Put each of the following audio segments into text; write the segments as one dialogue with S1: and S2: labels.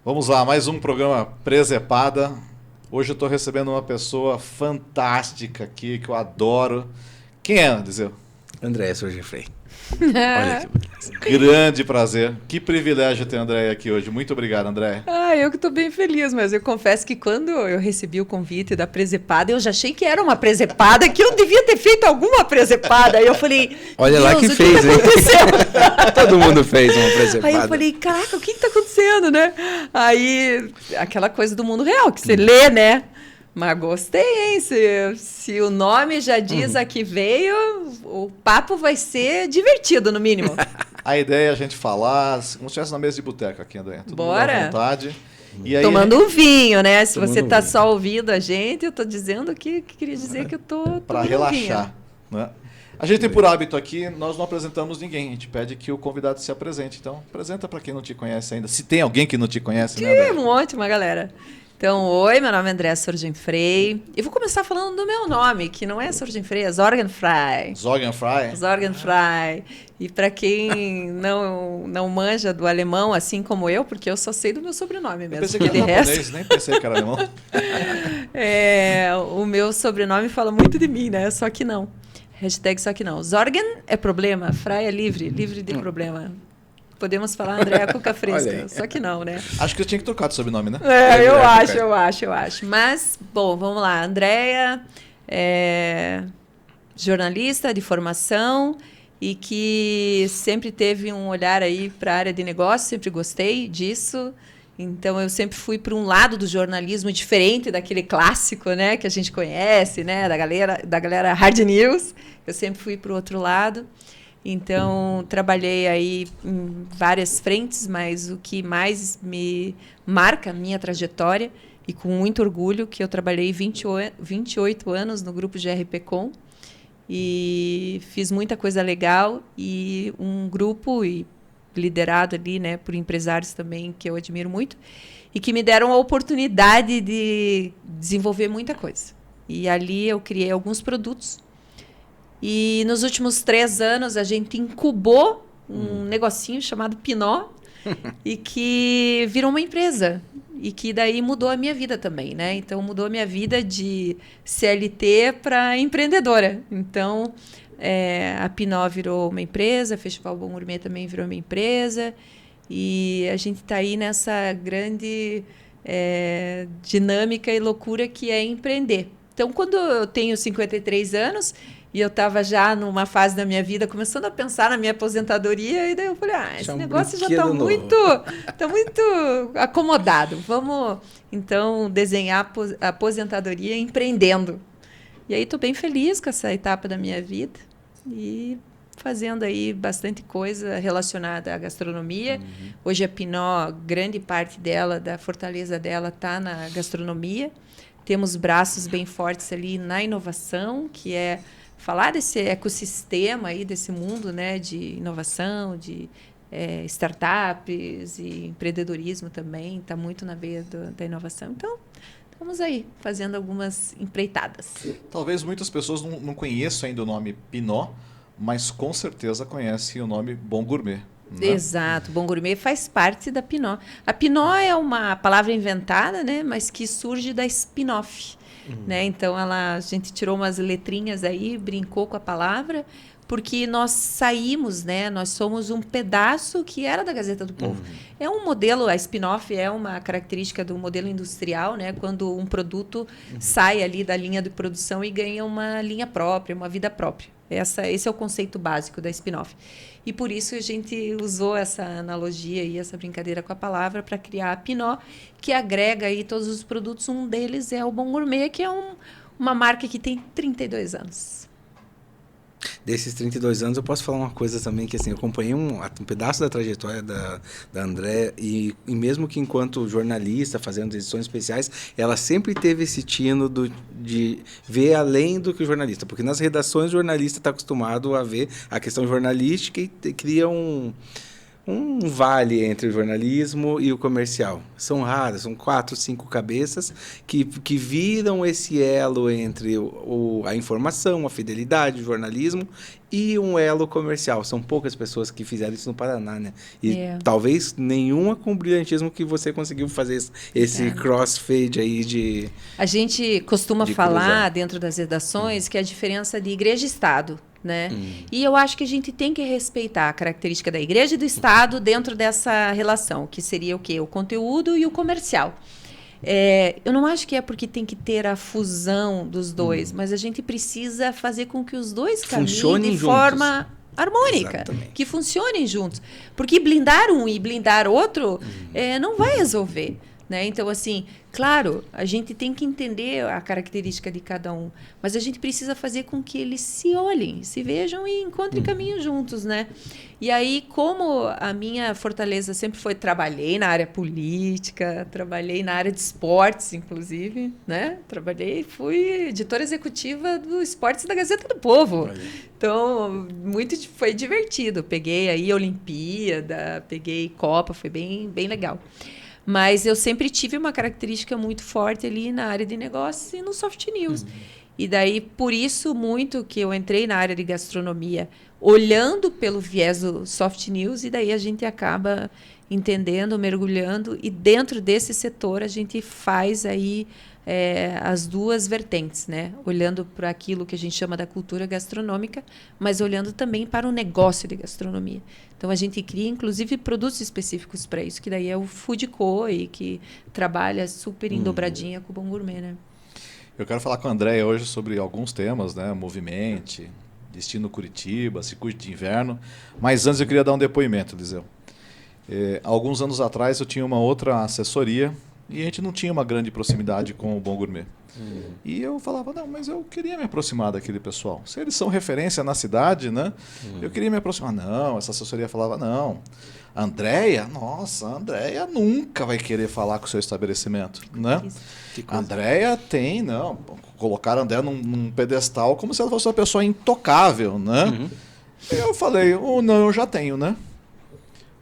S1: Vamos lá, mais um programa Presepada. Hoje eu estou recebendo uma pessoa fantástica aqui, que eu adoro. Quem é, Andizeu?
S2: André Sorgefrey. Olha que beleza.
S1: Grande prazer. Que privilégio ter a Andréia aqui hoje. Muito obrigado, Andréia.
S3: Eu que estou bem feliz, mas eu confesso que quando eu recebi o convite da presepada, eu já achei que era uma presepada, que eu devia ter feito alguma presepada. Aí eu falei,
S2: olha lá que
S3: o
S2: fez,
S3: tá
S2: hein?
S3: acontecendo?
S2: Todo mundo fez uma presepada.
S3: Aí eu falei, caraca, o que está acontecendo, né? Aí, aquela coisa do mundo real, que você lê, né? Mas gostei, hein? Se o nome já diz a que veio, o papo vai ser divertido, no mínimo.
S1: A ideia é a gente falar, como se estivesse na mesa de boteco aqui, Andréia. Todo mundo
S3: Bora.
S1: à vontade. E aí,
S3: Tomando um vinho, né? Se
S2: Tomando
S3: você
S2: um
S3: tá
S2: vinho.
S3: só ouvindo a gente, eu tô dizendo que queria dizer que eu tô
S1: para
S3: tomando um
S1: relaxar, né? A gente tem por hábito aqui, nós não apresentamos ninguém. A gente pede que o convidado se apresente. Então, apresenta para quem não te conhece ainda. Se tem alguém que não te conhece, né,
S3: vinho.
S1: Andréia?
S3: Um monte, uma galera. Então, oi, meu nome é Andréa Sorgenfrey. Eu vou começar falando do meu nome, que não é Sorgenfrey, é Sorgenfrey.
S1: Sorgenfrey.
S3: Sorgenfrey. E para quem não manja do alemão, assim como eu, porque eu só sei do meu sobrenome
S1: Eu
S3: mesmo.
S1: pensei que
S3: Porque
S1: era
S3: de
S1: japonês,
S3: resto,
S1: nem pensei que era alemão.
S3: o meu sobrenome fala muito de mim, né? Só que não. Hashtag só que não. Sorgen é problema, Frei é livre de problema. Podemos falar Andréa Cuca
S2: Olha
S3: Fresca,
S2: aí.
S3: só que não, né?
S1: Acho que eu tinha que trocar de sobrenome, né?
S3: Eu acho. Mas, bom, vamos lá. Andréa é jornalista de formação e que sempre teve um olhar aí para a área de negócio, sempre gostei disso. Então, eu sempre fui para um lado do jornalismo diferente daquele clássico, né, que a gente conhece, né, da galera hard news. Eu sempre fui para o outro lado. Então, trabalhei aí em várias frentes, mas o que mais me marca a minha trajetória, e com muito orgulho, que eu trabalhei 28 anos no grupo GRP Com, e fiz muita coisa legal, e um grupo liderado ali, né, por empresários também, que eu admiro muito, e que me deram a oportunidade de desenvolver muita coisa. E ali eu criei alguns produtos. E nos últimos 3 anos a gente incubou um negocinho chamado Pinó e que virou uma empresa. E que daí mudou a minha vida também, né? Então mudou a minha vida de CLT para empreendedora. Então a Pinó virou uma empresa, a Festival Bom Gourmet também virou uma empresa. E a gente está aí nessa grande dinâmica e loucura que é empreender. Então, quando eu tenho 53 anos, e eu estava já numa fase da minha vida começando a pensar na minha aposentadoria, e daí eu falei, esse negócio já está muito acomodado. Vamos, então, desenhar a aposentadoria empreendendo. E aí estou bem feliz com essa etapa da minha vida e fazendo aí bastante coisa relacionada à gastronomia. Hoje a Pinó, grande parte dela, da fortaleza dela, está na gastronomia. Temos braços bem fortes ali na inovação, que é falar desse ecossistema aí, desse mundo, né, de inovação, de startups e empreendedorismo também, está muito na veia da inovação. Então, estamos aí, fazendo algumas empreitadas.
S1: Talvez muitas pessoas não conheçam ainda o nome Pinó, mas com certeza conhecem o nome Bom Gourmet. Né?
S3: Exato, Bom Gourmet faz parte da Pinó. A Pinó é uma palavra inventada, né, mas que surge da spin-off. Né? Então, a gente tirou umas letrinhas aí, brincou com a palavra, porque nós saímos, né? Nós somos um pedaço que era da Gazeta do Povo. É um modelo, a spin-off é uma característica do modelo industrial, né? Quando um produto sai ali da linha de produção e ganha uma linha própria, uma vida própria. Esse é o conceito básico da spin-off. E por isso a gente usou essa analogia e essa brincadeira com a palavra para criar a Pinó, que agrega aí todos os produtos. Um deles é o Bom Gourmet, que é uma marca que tem 32 anos.
S2: Desses 32 anos, eu posso falar uma coisa também, que assim, eu acompanhei um pedaço da trajetória da Andréa, e mesmo que enquanto jornalista, fazendo edições especiais, ela sempre teve esse tino de ver além do que o jornalista, porque nas redações o jornalista está acostumado a ver a questão jornalística e cria um um vale entre o jornalismo e o comercial. São raras, são 4, 5 cabeças que viram esse elo entre a informação, a fidelidade, o jornalismo e um elo comercial. São poucas pessoas que fizeram isso no Paraná, né? E talvez nenhuma com o brilhantismo que você conseguiu fazer esse crossfade aí de...
S3: A gente costuma falar
S2: cruzar
S3: dentro das redações que é a diferença de igreja e Estado, né? E eu acho que a gente tem que respeitar a característica da igreja e do Estado dentro dessa relação, que seria o quê? O conteúdo e o comercial. Eu não acho que é porque tem que ter a fusão dos dois, mas a gente precisa fazer com que os dois caminhem de forma harmônica, que funcionem juntos. Porque blindar um e blindar outro não vai resolver. Né? Então, assim, claro, a gente tem que entender a característica de cada um, mas a gente precisa fazer com que eles se olhem, se vejam e encontrem caminho juntos, né? E aí, como a minha fortaleza sempre foi, trabalhei na área política, trabalhei na área de esportes, inclusive, né? Fui editora executiva do Esportes da Gazeta do Povo. Então, foi divertido. Peguei aí Olimpíada, peguei Copa, foi bem, bem legal. Mas eu sempre tive uma característica muito forte ali na área de negócios e no soft news. E daí, por isso, muito que eu entrei na área de gastronomia, olhando pelo viés do soft news, e daí a gente acaba entendendo, mergulhando, e dentro desse setor a gente faz aí as duas vertentes, né? Olhando para aquilo que a gente chama da cultura gastronômica, mas olhando também para o negócio de gastronomia. Então, a gente cria, inclusive, produtos específicos para isso, que daí é o Food Co, e que trabalha super em dobradinha com o Bom Gourmet, né?
S1: Eu quero falar com a Andréia hoje sobre alguns temas, né? Movimente, Destino Curitiba, Circuito de Inverno. Mas antes eu queria dar um depoimento, Eliseu. Alguns anos atrás eu tinha uma outra assessoria e a gente não tinha uma grande proximidade com o Bom Gourmet. E eu falava, não, mas eu queria me aproximar daquele pessoal. Se eles são referência na cidade, né? Eu queria me aproximar. Não, essa assessoria falava, não. A Andréia nunca vai querer falar com o seu estabelecimento, né? A Andréia tem, não. Colocaram a Andréia num pedestal como se ela fosse uma pessoa intocável, né? E eu falei, não, eu já tenho, né?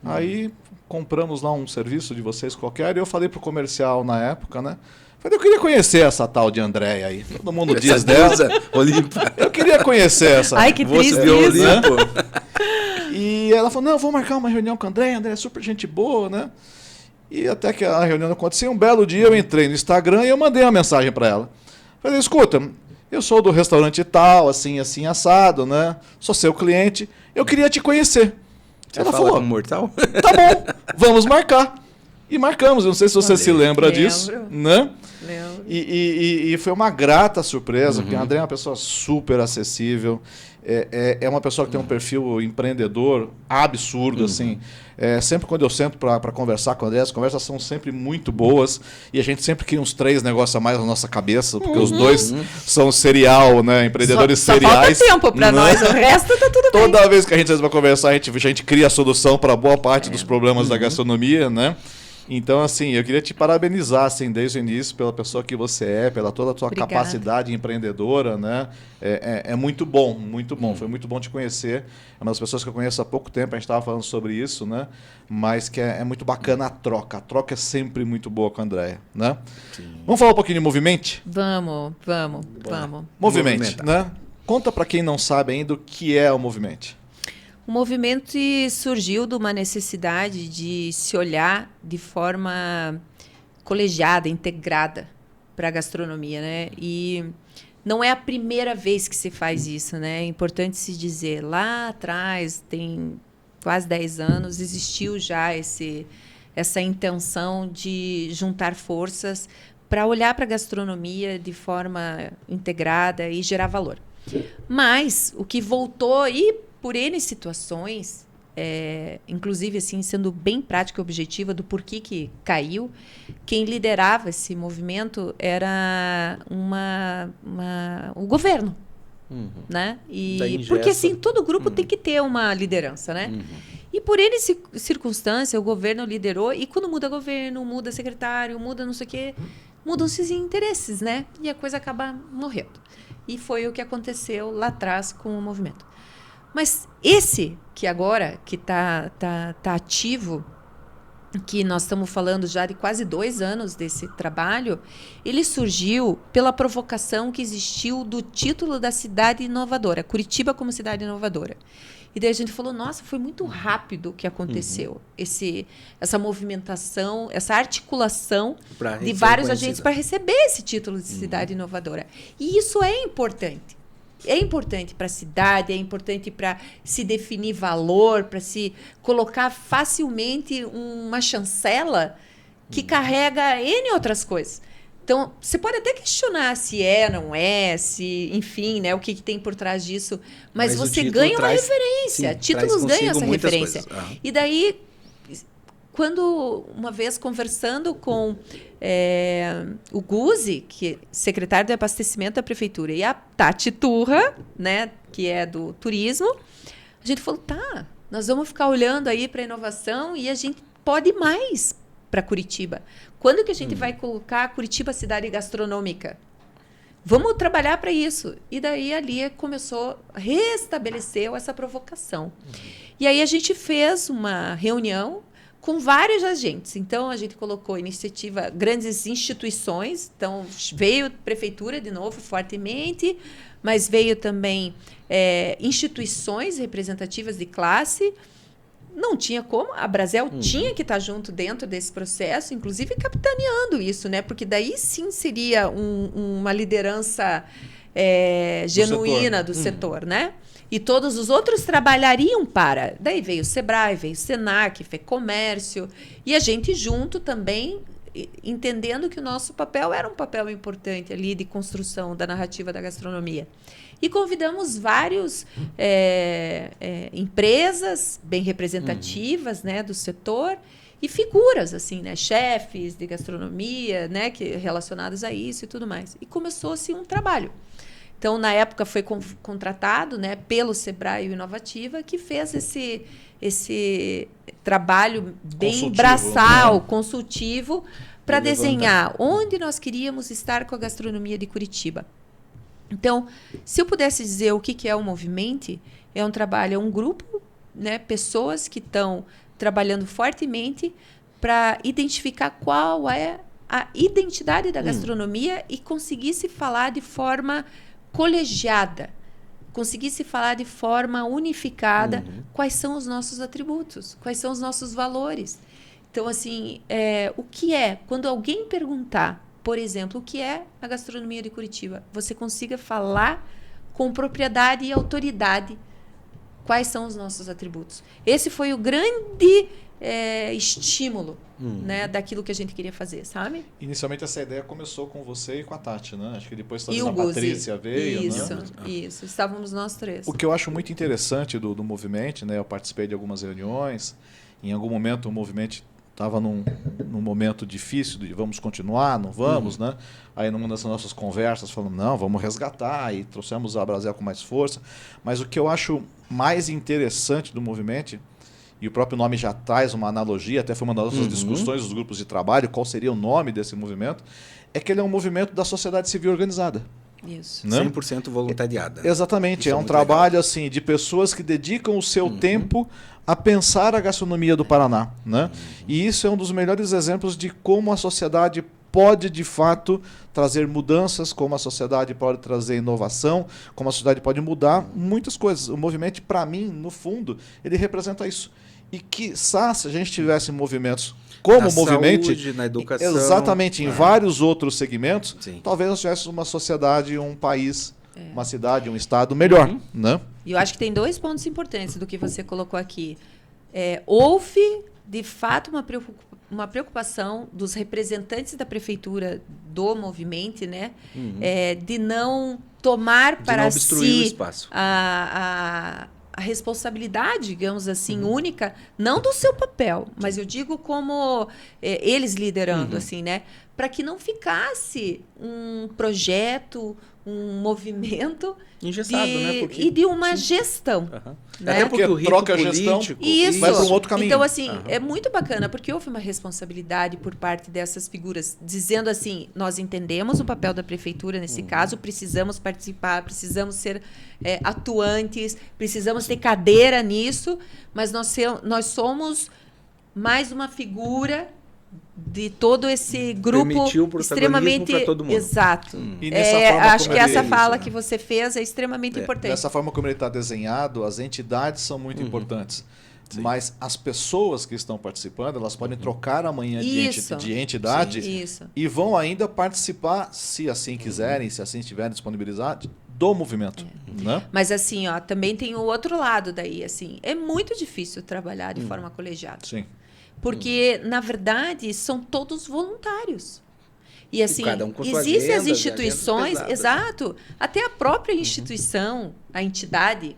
S1: Aí compramos lá um serviço de vocês qualquer e eu falei pro comercial na época, né? Falei, eu queria conhecer essa tal de Andréia aí. Todo mundo diz dela.
S2: Olimpa.
S1: Eu queria conhecer essa.
S3: Ai, que triste
S2: isso.
S1: Né? E ela falou, não, vou marcar uma reunião com a Andréia é super gente boa, né? E até que a reunião acontecia, um belo dia eu entrei no Instagram e eu mandei uma mensagem para ela. Falei, escuta, eu sou do restaurante tal, assim, assim, assado, né? Sou seu cliente, eu queria te conhecer.
S2: Você ela falou, como mortal?
S1: Tá bom, vamos marcar. E marcamos, eu não sei se você se lembra disso, né?
S3: Lembro.
S1: E foi uma grata surpresa, porque a Andréia é uma pessoa super acessível, é uma pessoa que tem um perfil empreendedor absurdo, assim. Sempre quando eu sento para conversar com a Andréia, as conversas são sempre muito boas, e a gente sempre cria uns 3 negócios a mais na nossa cabeça, porque os dois são serial, né? Empreendedores seriais.
S3: Só falta tempo para nós, o resto tá tudo bem.
S1: Toda vez que a gente vai conversar, a gente cria a solução para boa parte dos problemas da gastronomia, né? Então, assim, eu queria te parabenizar, assim, desde o início, pela pessoa que você é, pela toda a tua capacidade empreendedora, né? É muito bom, muito bom. Foi muito bom te conhecer. É uma das pessoas que eu conheço há pouco tempo, a gente estava falando sobre isso, né? Mas que é muito bacana a troca. A troca é sempre muito boa com a Andréia, né? Sim. Vamos falar um pouquinho de Movimente?
S3: Vamos.
S1: Movimente, né? Conta para quem não sabe ainda o que é o Movimente.
S3: O movimento surgiu de uma necessidade de se olhar de forma colegiada, integrada para a gastronomia, né? E não é a primeira vez que se faz isso, né? É importante se dizer, lá atrás, tem quase 10 anos, existiu já essa intenção de juntar forças para olhar para a gastronomia de forma integrada e gerar valor. Mas o que voltou por N situações, inclusive assim, sendo bem prática e objetiva do porquê que caiu, quem liderava esse movimento era o governo. Né? Porque assim, todo grupo tem que ter uma liderança, né? E por N circunstância, o governo liderou, e quando muda governo, muda secretário, muda não sei o quê, mudam-se os interesses, né? E a coisa acaba morrendo. E foi o que aconteceu lá atrás com o movimento. Mas esse que agora, que tá ativo, que nós estamos falando já de quase 2 anos desse trabalho, ele surgiu pela provocação que existiu do título da cidade inovadora, Curitiba como cidade inovadora. E daí a gente falou, nossa, foi muito rápido o que aconteceu. Essa movimentação, essa articulação de vários agentes para receber esse título de cidade inovadora. E isso é importante. É importante para a cidade, é importante para se definir valor, para se colocar facilmente uma chancela que carrega N outras coisas. Então, você pode até questionar se não é, se, enfim, né, o que tem por trás disso, mas você ganha uma referência. Títulos ganham essa referência. E daí, quando, uma vez conversando com o Guzzi, que é secretário de abastecimento da prefeitura, e a Tati Turra, né, que é do turismo, a gente falou, nós vamos ficar olhando aí para a inovação e a gente pode ir mais para Curitiba. Quando que a gente vai colocar Curitiba cidade gastronômica? Vamos trabalhar para isso. E daí ali restabeleceu essa provocação. E aí a gente fez uma reunião com vários agentes. Então, a gente colocou iniciativa, grandes instituições. Então, veio a prefeitura de novo fortemente, mas veio também instituições representativas de classe. Não tinha como, a Brasel tinha que estar junto dentro desse processo, inclusive capitaneando isso, né? Porque daí sim seria uma liderança genuína do setor, né? E todos os outros trabalhariam para. Daí veio o Sebrae, veio o Senac, FEComércio, e a gente junto também, entendendo que o nosso papel era um papel importante ali de construção da narrativa da gastronomia. E convidamos várias empresas bem representativas, né, do setor e figuras, assim, né, chefes de gastronomia, né, relacionados a isso e tudo mais. E começou-se um trabalho. Então, na época, foi contratado, né, pelo Sebrae Inovativa, que fez esse trabalho bem braçal, consultivo, para desenhar onde nós queríamos estar com a gastronomia de Curitiba. Então, se eu pudesse dizer o que é o Movimento, é um trabalho, é um grupo, né, pessoas que estão trabalhando fortemente para identificar qual é a identidade da gastronomia e conseguir se falar de forma colegiada, conseguir se falar de forma unificada quais são os nossos atributos, quais são os nossos valores. Então, assim, o que é? Quando alguém perguntar, por exemplo, o que é a gastronomia de Curitiba, você consiga falar com propriedade e autoridade quais são os nossos atributos. Esse foi o grande estímulo, né, daquilo que a gente queria fazer, sabe?
S1: Inicialmente essa ideia começou com você e com a Tati, né? Acho que depois talvez
S3: a
S1: Patrícia veio,
S3: isso,
S1: né?
S3: Isso, estávamos nós 3.
S1: O que eu acho muito interessante do Movimento, né? Eu participei de algumas reuniões, em algum momento o Movimento estava num momento difícil de vamos continuar, não vamos, né? Aí numa dessas nossas conversas falamos, não, vamos resgatar, e trouxemos a Brasel com mais força. Mas o que eu acho mais interessante do Movimento, e o próprio nome já traz uma analogia, até foi uma das nossas discussões dos grupos de trabalho, qual seria o nome desse movimento, é que ele é um movimento da sociedade civil organizada.
S3: Isso.
S1: Né?
S2: 100% voluntariada.
S1: Exatamente, é um trabalho assim, de pessoas que dedicam o seu tempo a pensar a gastronomia do Paraná. Né? E isso é um dos melhores exemplos de como a sociedade pode, de fato, trazer mudanças, como a sociedade pode trazer inovação, como a sociedade pode mudar muitas coisas. O movimento, para mim, no fundo, ele representa isso. E quiçá, se a gente tivesse movimentos como o Movimento,
S2: na educação,
S1: exatamente, em vários outros segmentos, talvez nós tivéssemos uma sociedade, um país, uma cidade, um estado melhor. Né?
S3: E eu acho que tem 2 pontos importantes do que você colocou aqui. Houve, de fato, uma preocupação dos representantes da prefeitura do Movimento, né, de não tomar para si
S2: o espaço.
S3: A responsabilidade, digamos assim, única, não do seu papel, mas eu digo como eles liderando, assim, né, para que não ficasse um projeto, um movimento
S2: engessado, né? Porque,
S3: e de uma gestão. Né?
S2: Até porque o rito
S1: troca a gestão,
S2: político
S3: Isso.
S1: vai para um outro caminho.
S3: Então, assim, é muito bacana, porque houve uma responsabilidade por parte dessas figuras, dizendo assim, nós entendemos o papel da prefeitura nesse caso, precisamos participar, precisamos ser atuantes, precisamos ter cadeira nisso, mas nós somos mais uma figura de todo esse grupo
S2: Permitiu o protagonismo
S3: extremamente
S2: pra todo mundo.
S3: Exato.
S1: E nessa forma
S3: acho
S1: como
S3: que essa
S1: ele-
S3: fala
S2: né?
S3: que você fez é extremamente importante.
S1: Dessa forma como ele está desenhado, as entidades são muito importantes. Mas as pessoas que estão participando, elas podem trocar amanhã
S3: Isso.
S1: de entidade
S3: Isso.
S1: e vão ainda participar, se assim quiserem, se assim estiverem disponibilizados, do movimento. Né?
S3: Mas assim, ó, também tem o outro lado daí, assim, é muito difícil trabalhar de forma colegiada.
S1: Sim.
S3: Porque, na verdade, são todos voluntários. E assim,
S2: cada um com sua
S3: existem as
S2: agenda,
S3: instituições,
S2: agenda pesada.
S3: exato, até a própria instituição, a entidade,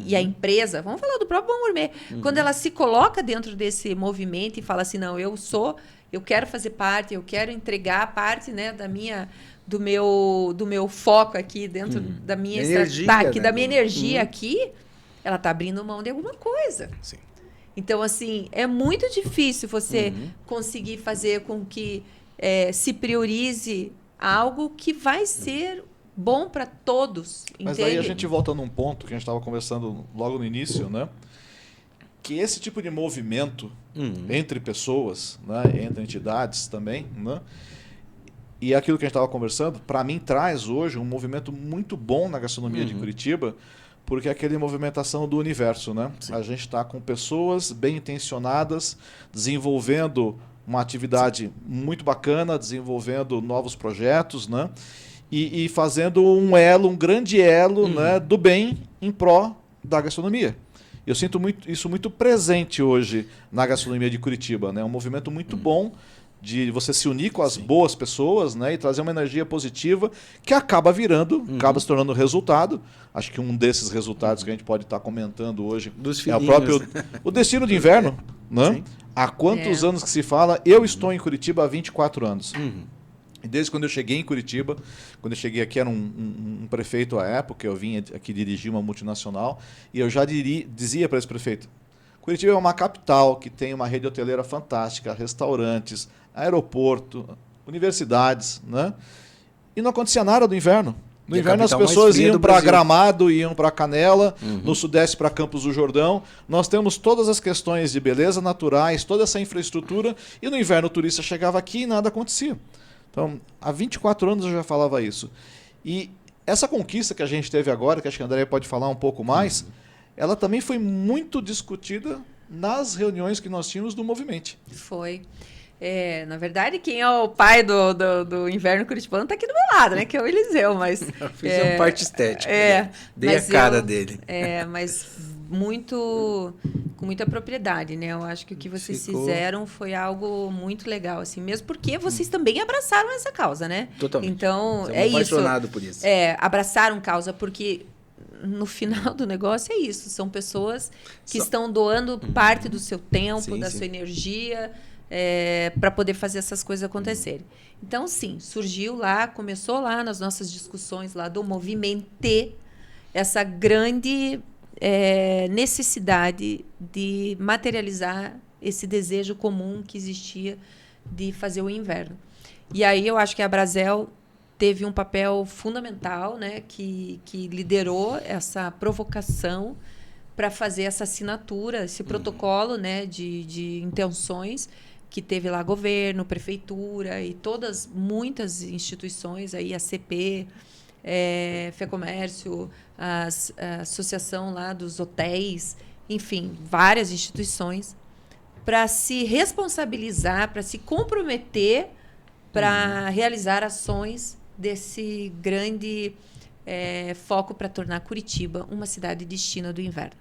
S3: e a empresa, vamos falar do próprio Bom Gourmet, quando ela se coloca dentro desse movimento e fala assim, não, eu quero fazer parte, eu quero entregar parte, né, do meu foco aqui dentro da minha
S2: Energia, né?
S3: da minha energia aqui, ela está abrindo mão de alguma coisa.
S2: Sim.
S3: Então, assim, é muito difícil você conseguir fazer com que se priorize algo que vai ser bom para todos.
S1: Mas
S3: entende?
S1: aí a gente volta num ponto que a gente estava conversando logo no início, né? Que esse tipo de movimento entre pessoas, né? Entre entidades também, né? E aquilo que a gente estava conversando, para mim traz hoje um movimento muito bom na gastronomia de Curitiba, porque é aquela movimentação do universo, né?
S2: Sim.
S1: A gente está com pessoas bem intencionadas, desenvolvendo uma atividade muito bacana, desenvolvendo novos projetos, né? E fazendo um grande elo, né, do bem em pró da gastronomia. Eu sinto isso muito presente hoje na gastronomia de Curitiba, né? Um movimento muito bom de você se unir com as boas pessoas, né, e trazer uma energia positiva que acaba acaba se tornando resultado. Acho que um desses resultados que a gente pode estar comentando hoje
S2: Dos
S1: é o
S2: filhinhos.
S1: próprio o destino de inverno, né?
S2: Sim.
S1: Há quantos anos que se fala? Eu estou em Curitiba há 24 anos. E desde quando eu cheguei em Curitiba, quando eu cheguei aqui era um prefeito à época, eu vim aqui dirigir uma multinacional, e eu já dizia para esse prefeito, Curitiba é uma capital que tem uma rede hoteleira fantástica, restaurantes, aeroporto, universidades, né? E não acontecia nada do inverno. No
S2: E a
S1: inverno as
S2: capital mais
S1: pessoas
S2: fria
S1: iam
S2: do
S1: para
S2: Brasil.
S1: Gramado, iam para Canela, no sudeste para Campos do Jordão. Nós temos todas as questões de beleza naturais, toda essa infraestrutura, e no inverno o turista chegava aqui e nada acontecia. Então, há 24 anos eu já falava isso. E essa conquista que a gente teve agora, que acho que a Andréia pode falar um pouco mais, ela também foi muito discutida nas reuniões que nós tínhamos do Movimento.
S3: Foi. Na verdade, quem é o pai do inverno curitibano está aqui do meu lado, né? Que é o Eliseu, mas...
S2: Eu fiz uma parte estética. Né? Dei
S3: mas
S2: a cara dele.
S3: Mas com muita propriedade, né? Eu acho que o que vocês
S2: Ficou-
S3: fizeram foi algo muito legal, assim, mesmo porque vocês também abraçaram essa causa, né?
S2: Totalmente.
S3: Então,
S2: Somos
S3: é isso.
S2: apaixonados por isso.
S3: Abraçaram causa, porque no final do negócio é isso. São pessoas que estão doando parte do seu tempo,
S2: Sim,
S3: da
S2: sim.
S3: sua energia, para poder fazer essas coisas acontecerem. Então, sim, começou lá nas nossas discussões lá do Movimento, essa grande necessidade de materializar esse desejo comum que existia de fazer o inverno. E aí eu acho que a Brasel teve um papel fundamental, né, que liderou essa provocação para fazer essa assinatura, esse protocolo, né, de intenções que teve lá governo, prefeitura e muitas instituições, aí a CP, FEComércio, a associação lá dos hotéis, enfim, várias instituições, para se responsabilizar, para se comprometer para realizar ações desse grande foco para tornar Curitiba uma cidade destino do inverno.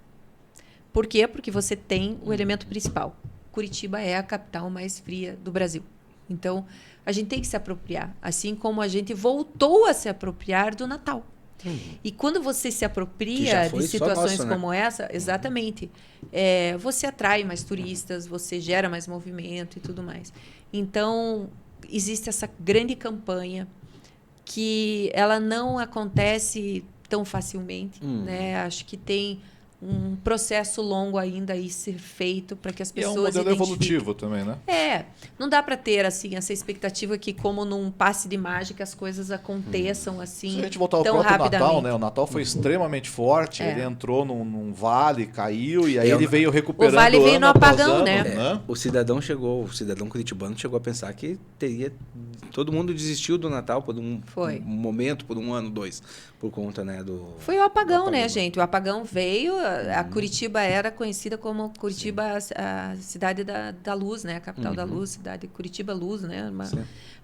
S3: Por quê? Porque você tem o elemento principal. Curitiba é a capital mais fria do Brasil. Então, a gente tem que se apropriar, assim como a gente voltou a se apropriar do Natal. E quando você se
S2: Que
S3: apropria
S2: já
S3: de
S2: foi só
S3: situações
S2: nosso, né?
S3: como essa, exatamente, você atrai mais turistas, você gera mais movimento e tudo mais. Então, existe essa grande campanha que ela não acontece tão facilmente, né? Acho que tem um processo longo ainda aí ser feito para que as
S1: E é
S3: pessoas
S1: um modelo
S3: identifiquem.
S1: evolutivo também, né?
S3: Não dá para ter assim essa expectativa que como num passe de mágica as coisas aconteçam assim
S1: Se a gente voltar ao
S3: tão
S1: próprio
S3: rapidamente.
S1: Natal, né? O Natal foi extremamente forte, ele entrou num vale, caiu, e aí
S2: É,
S1: ele veio recuperando
S3: o vale veio
S1: ano
S3: no
S1: após
S3: apagão,
S1: ano,
S3: né?
S2: O cidadão curitibano chegou a pensar que teria... Todo mundo desistiu do Natal por um momento, por um ano, 2, por conta, né, do...
S3: Foi o apagão, né, gente? O apagão veio, a Curitiba era conhecida como Curitiba, a cidade da luz, né? A capital da luz, cidade de Curitiba Luz, né?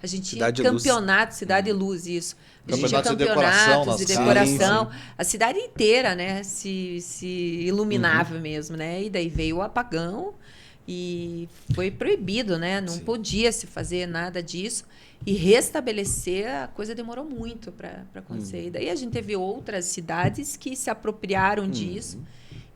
S3: A gente tinha
S2: Cidade Luz.
S3: campeonato, Cidade Luz, isso. A gente tinha
S1: Campeonatos de decoração
S3: campeonatos de
S1: nas
S3: decoração.
S2: casas.
S3: A cidade inteira, né, se iluminava mesmo, né? E daí veio o apagão e foi proibido, né? Não podia se fazer nada disso. E restabelecer, a coisa demorou muito para acontecer. E daí a gente teve outras cidades que se apropriaram disso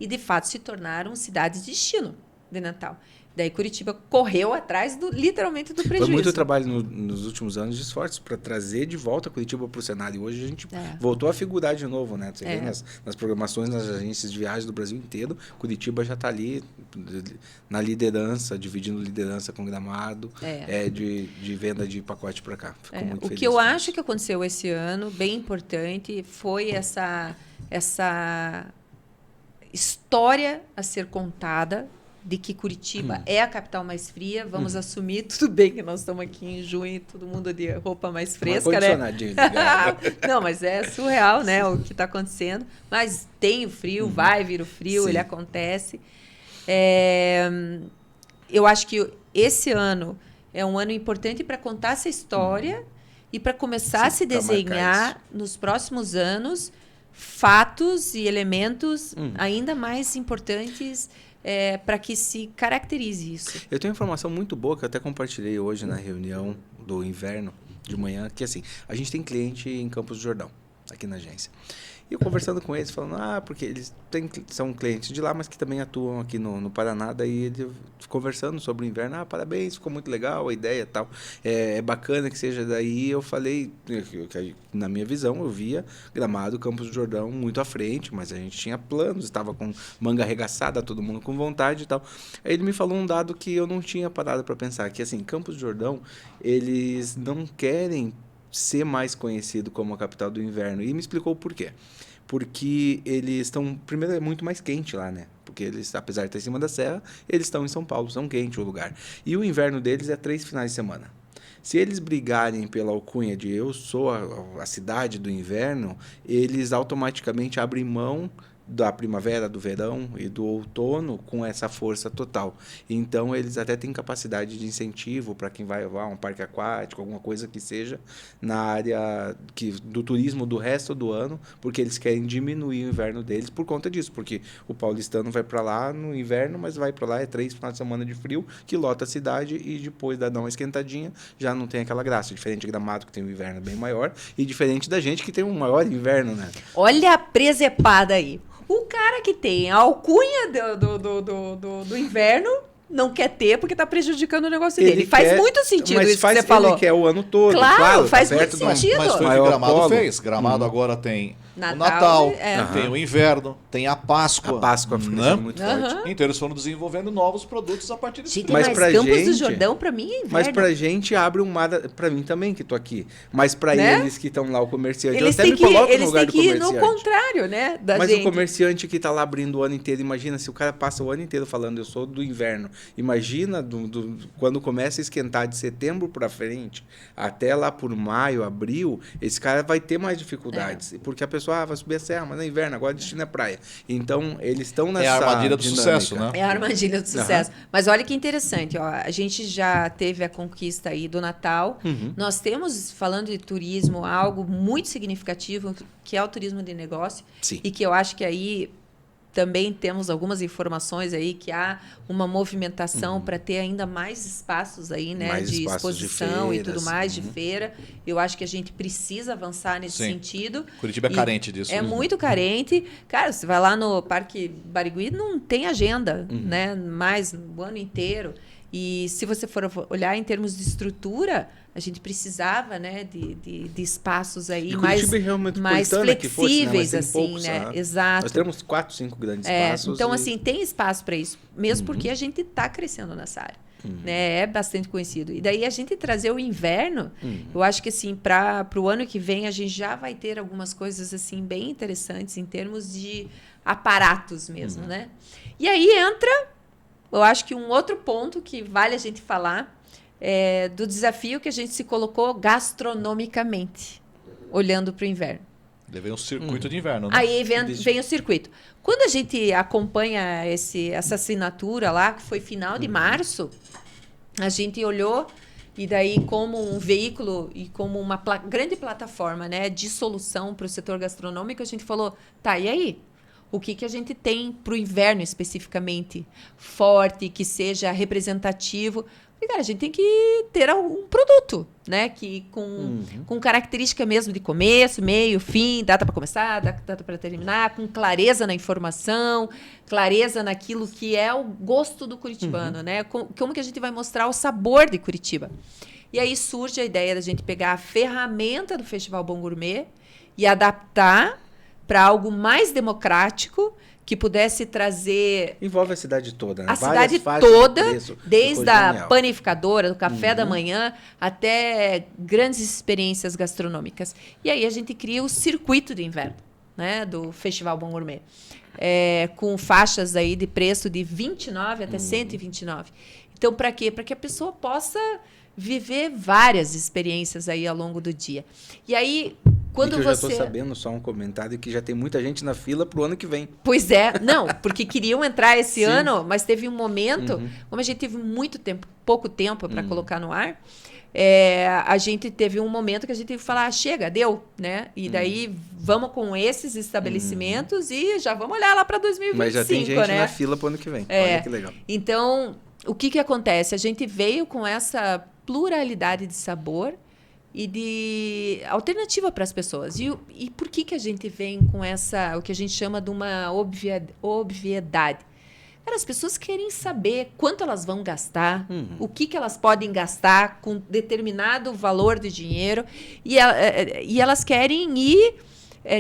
S3: e, de fato, se tornaram cidades de destino de Natal. Daí Curitiba correu atrás, literalmente, do prejuízo.
S2: Foi muito trabalho nos últimos anos de esforços para trazer de volta Curitiba para o cenário. E hoje a gente voltou a figurar de novo, né? Você vê nas programações, nas agências de viagens do Brasil inteiro, Curitiba já está ali na liderança, dividindo liderança com Gramado, de venda de pacote para cá. Fico muito
S3: o
S2: feliz
S3: que eu
S2: com
S3: acho
S2: isso.
S3: que aconteceu esse ano, bem importante, foi essa história a ser contada de que Curitiba é a capital mais fria. Vamos assumir, tudo bem que nós estamos aqui em junho, todo mundo de roupa mais fresca, né? Não, mas é surreal, né, o que está acontecendo. Mas tem o frio, vai vir o frio,
S2: Sim.
S3: ele acontece. Eu acho que esse ano é um ano importante para contar essa história e para começar a se desenhar nos próximos anos fatos e elementos ainda mais importantes para que se caracterize isso.
S2: Eu tenho uma informação muito boa que eu até compartilhei hoje na reunião do inverno de manhã, que assim, a gente tem cliente em Campos do Jordão, aqui na agência. E eu conversando com eles, falando, porque eles são clientes de lá, mas que também atuam aqui no Paraná, daí ele conversando sobre o inverno, parabéns, ficou muito legal a ideia e tal, é bacana que seja daí. Eu falei, que na minha visão, eu via Gramado, Campos do Jordão muito à frente, mas a gente tinha planos, estava com manga arregaçada, todo mundo com vontade e tal. Aí ele me falou um dado que eu não tinha parado para pensar, que assim, Campos do Jordão, eles não querem ser mais conhecido como a capital do inverno. E me explicou o porquê. Porque eles estão... Primeiro, é muito mais quente lá, né? Porque eles, apesar de estar em cima da serra, eles estão em São Paulo, são quente o lugar. E o inverno deles é 3 finais de semana. Se eles brigarem pela alcunha de eu sou a cidade do inverno, eles automaticamente abrem mão da primavera, do verão e do outono com essa força total. Então, eles até têm capacidade de incentivo para quem vai a um parque aquático, alguma coisa que seja na área do turismo do resto do ano, porque eles querem diminuir o inverno deles por conta disso, porque o paulistano vai para lá no inverno, mas vai para lá 3 finais de semana de frio, que lota a cidade e depois dá uma esquentadinha, já não tem aquela graça. Diferente de Gramado, que tem um inverno bem maior, e diferente da gente, que tem um maior inverno, né?
S3: Olha a presepada aí. O cara que tem a alcunha do inverno não quer ter porque está prejudicando o negócio dele. Faz muito sentido isso que você falou.
S2: Ele quer o ano todo.
S3: Claro, faz muito
S2: perto
S3: sentido.
S1: Mas foi o que Gramado fez. Gramado agora tem o Natal, tem o inverno, tem a Páscoa.
S2: A Páscoa fica muito forte.
S1: Então eles foram desenvolvendo novos produtos a partir disso.
S3: Gente, mas Campos do Jordão, para mim, é inverno.
S2: Mas pra gente abre um mar... Pra mim também, que tô aqui. Mas pra eles que estão lá, o comerciante...
S3: Eles
S2: eu até me coloco no lugar do comerciante.
S3: Eles têm que ir no contrário, né?
S2: Mas o comerciante que tá lá abrindo o ano inteiro, imagina se o cara passa o ano inteiro falando, eu sou do inverno. Imagina quando começa a esquentar de setembro pra frente, até lá por maio, abril, esse cara vai ter mais dificuldades. Porque a pessoa vai subir a serra, mas é inverno, agora o destino é praia. Então, eles estão nessa
S1: É a armadilha do
S2: dinâmica.
S1: sucesso, né?
S3: É a armadilha do sucesso. Mas olha que interessante, ó, a gente já teve a conquista aí do Natal. Nós temos, falando de turismo, algo muito significativo, que é o turismo de negócio.
S2: Sim.
S3: E que eu acho que aí também temos algumas informações aí que há uma movimentação para ter ainda mais espaços aí, né,
S2: mais
S3: de
S2: espaços
S3: exposição
S2: de
S3: e tudo
S2: feiras.
S3: mais, de feira. Eu acho que a gente precisa avançar nesse sentido.
S1: Curitiba é carente disso.
S3: É muito carente. Cara, você vai lá no Parque Barigui, não tem agenda, né? Mais o ano inteiro. E se você for olhar em termos de estrutura, a gente precisava, né, de espaços aí mais flexíveis, assim, poucos, né? Exato.
S2: Nós temos 4, 5 grandes espaços.
S3: Então, assim, tem espaço para isso, mesmo porque a gente está crescendo nessa área. Né? É bastante conhecido. E daí a gente trazer o inverno, eu acho que assim, para o ano que vem, a gente já vai ter algumas coisas assim bem interessantes em termos de aparatos mesmo, né? E aí entra, eu acho que um outro ponto que vale a gente falar é do desafio que a gente se colocou gastronomicamente, olhando para o inverno.
S1: Vem um circuito de inverno, né?
S3: Aí vem o circuito. Quando a gente acompanha essa assinatura lá, que foi final de março, a gente olhou e daí como um veículo e como uma grande plataforma, né, de solução para o setor gastronômico, a gente falou, tá, e aí? O que a gente tem para o inverno especificamente? Forte, que seja representativo. E, cara, a gente tem que ter um produto, né? Que com característica mesmo de começo, meio, fim, data para começar, data para terminar, com clareza na informação, clareza naquilo que é o gosto do curitibano, né? Como que a gente vai mostrar o sabor de Curitiba? E aí surge a ideia da gente pegar a ferramenta do Festival Bom Gourmet e adaptar para algo mais democrático, que pudesse trazer...
S2: Envolve a cidade toda, né?
S3: A cidade toda, desde a panificadora, do café da manhã, até grandes experiências gastronômicas. E aí a gente cria o circuito de inverno, né, do Festival Bom Gourmet, com faixas aí de preço de 29 até 129. Então, para quê? Para que a pessoa possa viver várias experiências aí ao longo do dia. E aí... Quando
S2: eu já estou sabendo, só um comentário, que já tem muita gente na fila para o ano que vem.
S3: Pois é, não, porque queriam entrar esse ano, mas teve um momento, como a gente teve pouco tempo para colocar no ar, a gente teve um momento que a gente teve que falar, chega, deu, né? E daí vamos com esses estabelecimentos e já vamos olhar lá para 2025,
S2: mas já tem gente
S3: né?
S2: na fila para o ano que vem. Olha que legal.
S3: Então, o que acontece? A gente veio com essa pluralidade de sabor e de alternativa para as pessoas. E por que a gente vem com o que a gente chama de uma obviedade? Cara, as pessoas querem saber quanto elas vão gastar, o que elas podem gastar com determinado valor de dinheiro, e elas querem ir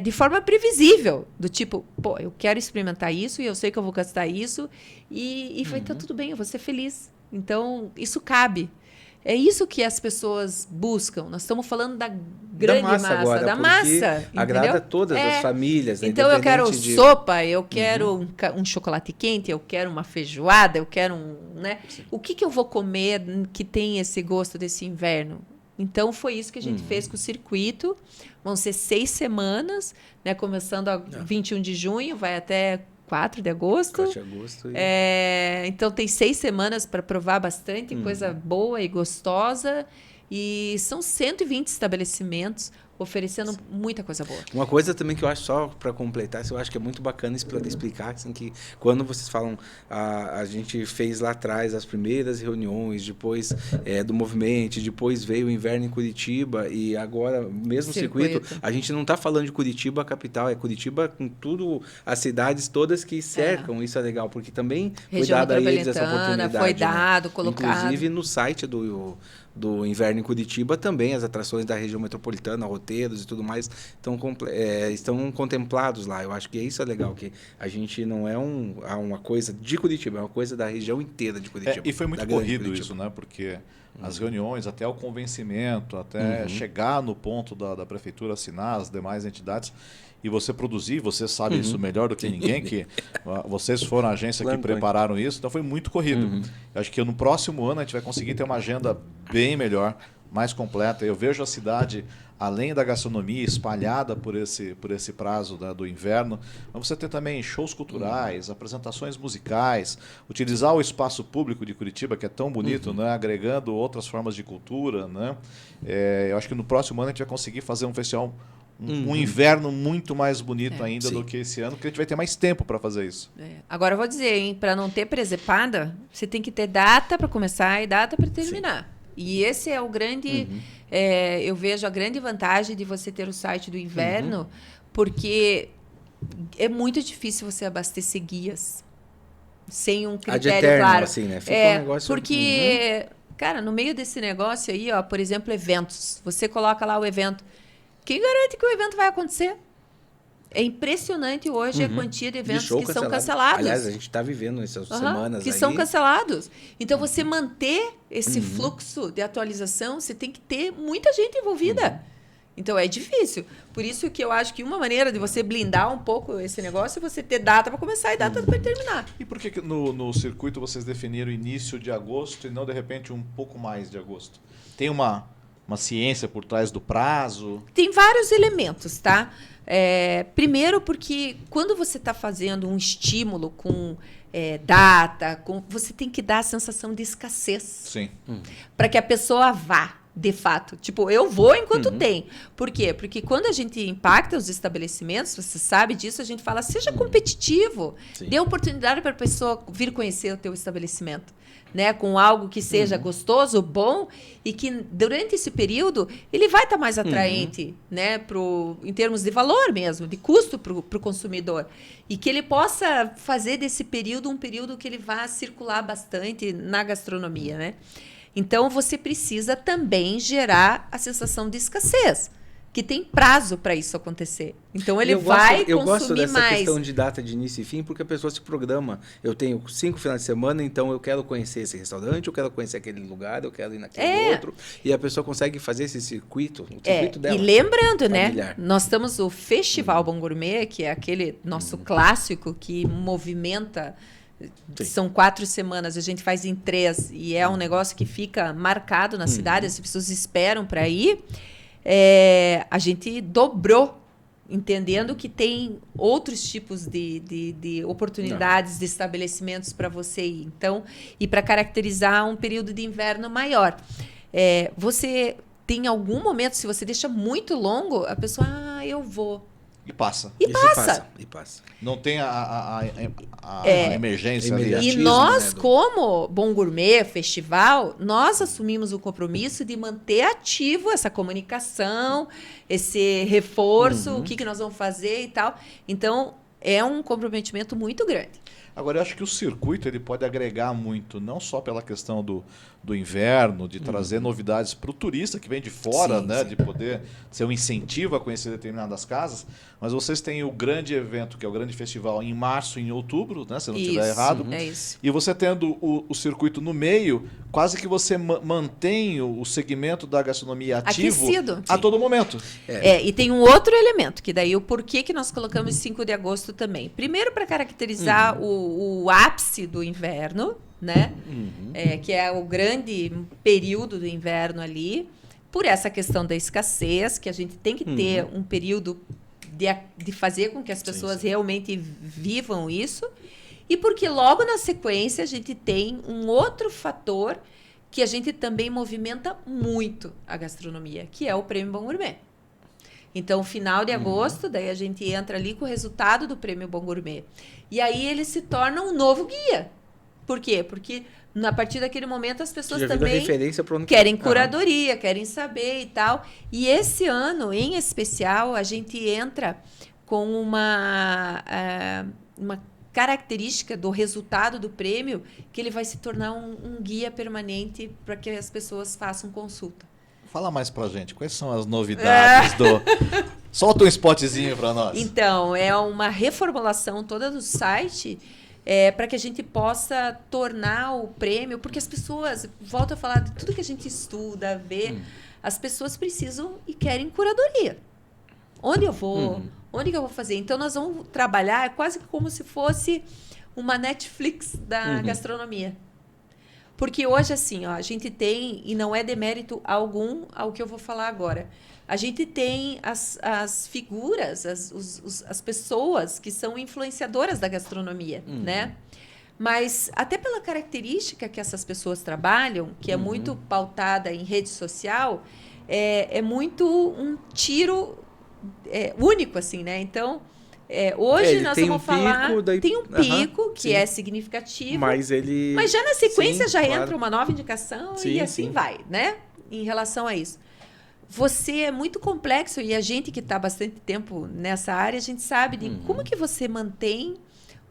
S3: de forma previsível, do tipo, pô, eu quero experimentar isso e eu sei que eu vou gastar isso e vai estar tudo bem, eu vou ser feliz. Então, isso cabe. É isso que as pessoas buscam. Nós estamos falando da grande massa
S2: agora,
S3: da massa.
S2: Agrada todas as famílias. Né?
S3: Então, eu quero sopa, eu quero um chocolate quente, eu quero uma feijoada, eu quero né? O que eu vou comer que tem esse gosto desse inverno? Então, foi isso que a gente fez com o circuito. Vão ser 6 semanas, né? Começando a 21 de junho, vai até 4 de agosto.
S2: 4 de agosto.
S3: Então, tem 6 semanas para provar bastante coisa boa e gostosa. E são 120 estabelecimentos oferecendo muita coisa boa.
S2: Uma coisa também que eu acho, só para completar, eu acho que é muito bacana explicar, assim, que quando vocês falam, a gente fez lá atrás as primeiras reuniões, depois do movimento, depois veio o inverno em Curitiba e agora, mesmo circuito, a gente não está falando de Curitiba, a capital, é Curitiba com tudo, as cidades todas que cercam, isso é legal, porque também foi dada a eles essa oportunidade.
S3: Foi dado, colocado.
S2: Inclusive no site do Inverno em Curitiba, também as atrações da região metropolitana, roteiros e tudo mais, estão contemplados lá. Eu acho que isso é legal, que a gente não é uma coisa de Curitiba, é uma coisa da região inteira de Curitiba.
S1: E foi muito corrido isso, né? Porque as reuniões, até o convencimento, até chegar no ponto da prefeitura assinar, as demais entidades, e você produzir, você sabe isso melhor do que ninguém, que vocês foram a agência que prepararam isso, então foi muito corrido. Eu acho que no próximo ano a gente vai conseguir ter uma agenda bem melhor, mais completa. Eu vejo a cidade, além da gastronomia, espalhada por esse prazo do inverno, mas você ter também shows culturais, apresentações musicais, utilizar o espaço público de Curitiba, que é tão bonito, né, agregando outras formas de cultura. Né? Eu acho que no próximo ano a gente vai conseguir fazer um festival, um inverno muito mais bonito ainda do que esse ano, porque a gente vai ter mais tempo para fazer isso.
S3: Agora eu vou dizer, hein, para não ter presepada, você tem que ter data para começar e data para terminar. E esse é o grande... eu vejo a grande vantagem de você ter o site do inverno, porque é muito difícil você abastecer guias. sem um
S2: Ad
S3: critério
S2: eterno,
S3: claro.
S2: assim, né? Fica um negócio...
S3: Porque, cara, no meio desse negócio aí, ó, por exemplo, eventos. Você coloca lá o evento. Quem garante que o evento vai acontecer? É impressionante hoje a quantia de eventos que são cancelados.
S2: Aliás, a gente está vivendo essas semanas
S3: que
S2: aí.
S3: são cancelados. Então, você manter esse fluxo de atualização, você tem que ter muita gente envolvida. Então, é difícil. Por isso que eu acho que uma maneira de você blindar um pouco esse negócio é você ter data para começar e data para terminar.
S1: E por que no circuito vocês definiram início de agosto e não, de repente, um pouco mais de agosto? Tem uma ciência por trás do prazo?
S3: Tem vários elementos, tá? Primeiro porque quando você está fazendo um estímulo com data, você tem que dar a sensação de escassez.
S1: Sim.
S3: Para que a pessoa vá, de fato. Tipo, eu vou enquanto tem. Por quê? Porque quando a gente impacta os estabelecimentos, você sabe disso, a gente fala, seja competitivo.
S2: Sim.
S3: Dê oportunidade para a pessoa vir conhecer o teu estabelecimento. Né, com algo que seja gostoso, bom, e que durante esse período ele vai estar mais atraente, né, em termos de valor mesmo, de custo para o consumidor. E que ele possa fazer desse período um período que ele vá circular bastante na gastronomia. Né? Então, você precisa também gerar a sensação de escassez, que tem prazo para isso acontecer. Então, ele vai consumir mais.
S2: Eu gosto dessa questão de data de início e fim, porque a pessoa se programa. Eu tenho 5 finais de semana, então eu quero conhecer esse restaurante, eu quero conhecer aquele lugar, eu quero ir naquele outro. E a pessoa consegue fazer esse circuito, o circuito dela.
S3: E lembrando,
S2: familiar.
S3: né? Nós temos o Festival Bom Gourmet, que é aquele nosso clássico que movimenta...
S2: Sim.
S3: São 4 semanas, a gente faz em 3. E é um negócio que fica marcado na cidade, as pessoas esperam para ir. A gente dobrou, entendendo que tem outros tipos de oportunidades, de estabelecimentos para você ir. Então, e para caracterizar um período de inverno maior. Você tem algum momento, se você deixa muito longo, a pessoa, eu vou.
S1: E passa.
S3: E passa.
S1: Não tem a emergência ali.
S3: E nós, como Bom Gourmet, festival, nós assumimos o compromisso de manter ativo essa comunicação, esse reforço, o que nós vamos fazer e tal. Então, é um comprometimento muito grande.
S1: Agora, eu acho que o circuito ele pode agregar muito, não só pela questão do inverno, de trazer novidades para o turista que vem de fora, né, de poder ser um incentivo a conhecer determinadas casas, mas vocês têm o grande evento, que é o grande festival, em março e em outubro, né, se eu não estiver errado.
S3: É isso.
S1: E você tendo o circuito no meio, quase que você mantém o segmento da gastronomia ativo
S3: aquecido.
S1: A todo momento.
S3: E tem um outro elemento, que daí o porquê que nós colocamos 5 de agosto também. Primeiro, para caracterizar o ápice do inverno, né? Que é o grande período do inverno ali, por essa questão da escassez, que a gente tem que ter um período de fazer com que as pessoas realmente vivam isso, e porque logo na sequência a gente tem um outro fator que a gente também movimenta muito a gastronomia, que é o Prêmio Bom Gourmet. Então, final de agosto, daí a gente entra ali com o resultado do Prêmio Bom Gourmet. E aí ele se torna um novo guia. Por quê? Porque a partir daquele momento as pessoas também querem curadoria, querem saber e tal. E esse ano, em especial, a gente entra com uma característica do resultado do prêmio, que ele vai se tornar um guia permanente para que as pessoas façam consulta.
S1: Fala mais pra gente, quais são as novidades do... Solta um spotzinho pra nós.
S3: Então, é uma reformulação toda do site para que a gente possa tornar o prêmio, porque as pessoas, volto a falar de tudo que a gente estuda, vê, as pessoas precisam e querem curadoria. Onde eu vou? Onde que eu vou fazer? Então, nós vamos trabalhar quase como se fosse uma Netflix da gastronomia. Porque hoje, assim, ó, a gente tem, e não é demérito algum ao que eu vou falar agora, a gente tem as figuras, as pessoas que são influenciadoras da gastronomia, né? Mas até pela característica que essas pessoas trabalham, que é muito pautada em rede social, é muito um tiro único, assim, né? Então... hoje nós vamos falar... Tem um pico que é significativo.
S2: Mas
S3: já na sequência entra uma nova indicação e assim vai, né? Em relação a isso. Você é muito complexo e a gente que está bastante tempo nessa área, a gente sabe de como que você mantém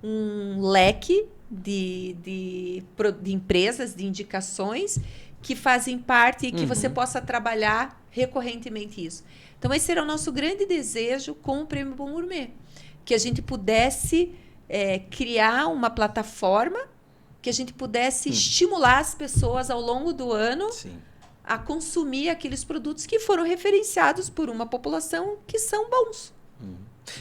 S3: um leque de empresas, de indicações que fazem parte e que você possa trabalhar recorrentemente isso. Então, esse era o nosso grande desejo com o Prêmio Bom Gourmet, que a gente pudesse criar uma plataforma, que a gente pudesse estimular as pessoas ao longo do ano a consumir aqueles produtos que foram referenciados por uma população que são bons.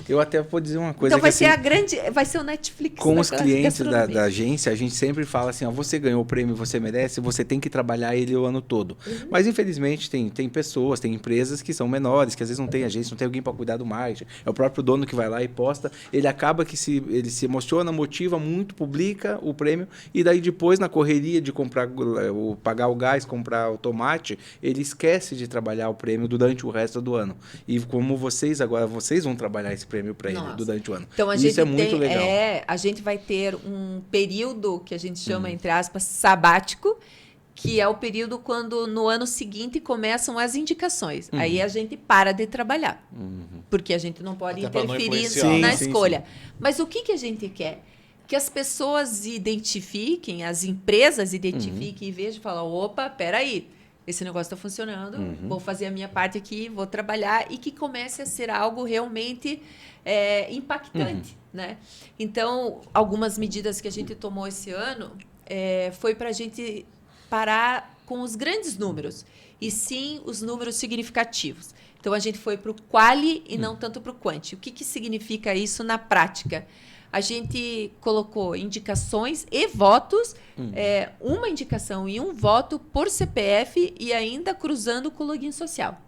S2: Eu até vou dizer uma coisa.
S3: Então vai
S2: que,
S3: ser
S2: assim,
S3: vai ser o Netflix.
S2: com os clientes da agência, a gente sempre fala assim, ó, você ganhou o prêmio, você merece, você tem que trabalhar ele o ano todo. Mas infelizmente tem pessoas, tem empresas que são menores, que às vezes não tem agência, não tem alguém para cuidar do marketing. É o próprio dono que vai lá e posta. Ele acaba que ele se emociona, motiva muito, publica o prêmio e daí depois na correria de comprar, pagar o gás, comprar o tomate, ele esquece de trabalhar o prêmio durante o resto do ano. E como vocês vão trabalhar esse prêmio para ele durante o ano.
S3: Então,
S2: isso é muito legal.
S3: A gente vai ter um período que a gente chama, entre aspas, sabático, que é o período quando no ano seguinte começam as indicações. Aí a gente para de trabalhar, porque a gente não pode interferir na escolha. Mas o que a gente quer? Que as pessoas identifiquem, as empresas identifiquem e vejam e falam, opa, peraí, esse negócio está funcionando, vou fazer a minha parte aqui, vou trabalhar, e que comece a ser algo realmente impactante, né? Então, algumas medidas que a gente tomou esse ano foi para a gente parar com os grandes números, e sim os números significativos. Então, a gente foi para o quali e não tanto para o quanti. O que significa isso na prática? A gente colocou indicações e votos, uma indicação e um voto por CPF e ainda cruzando com o login social.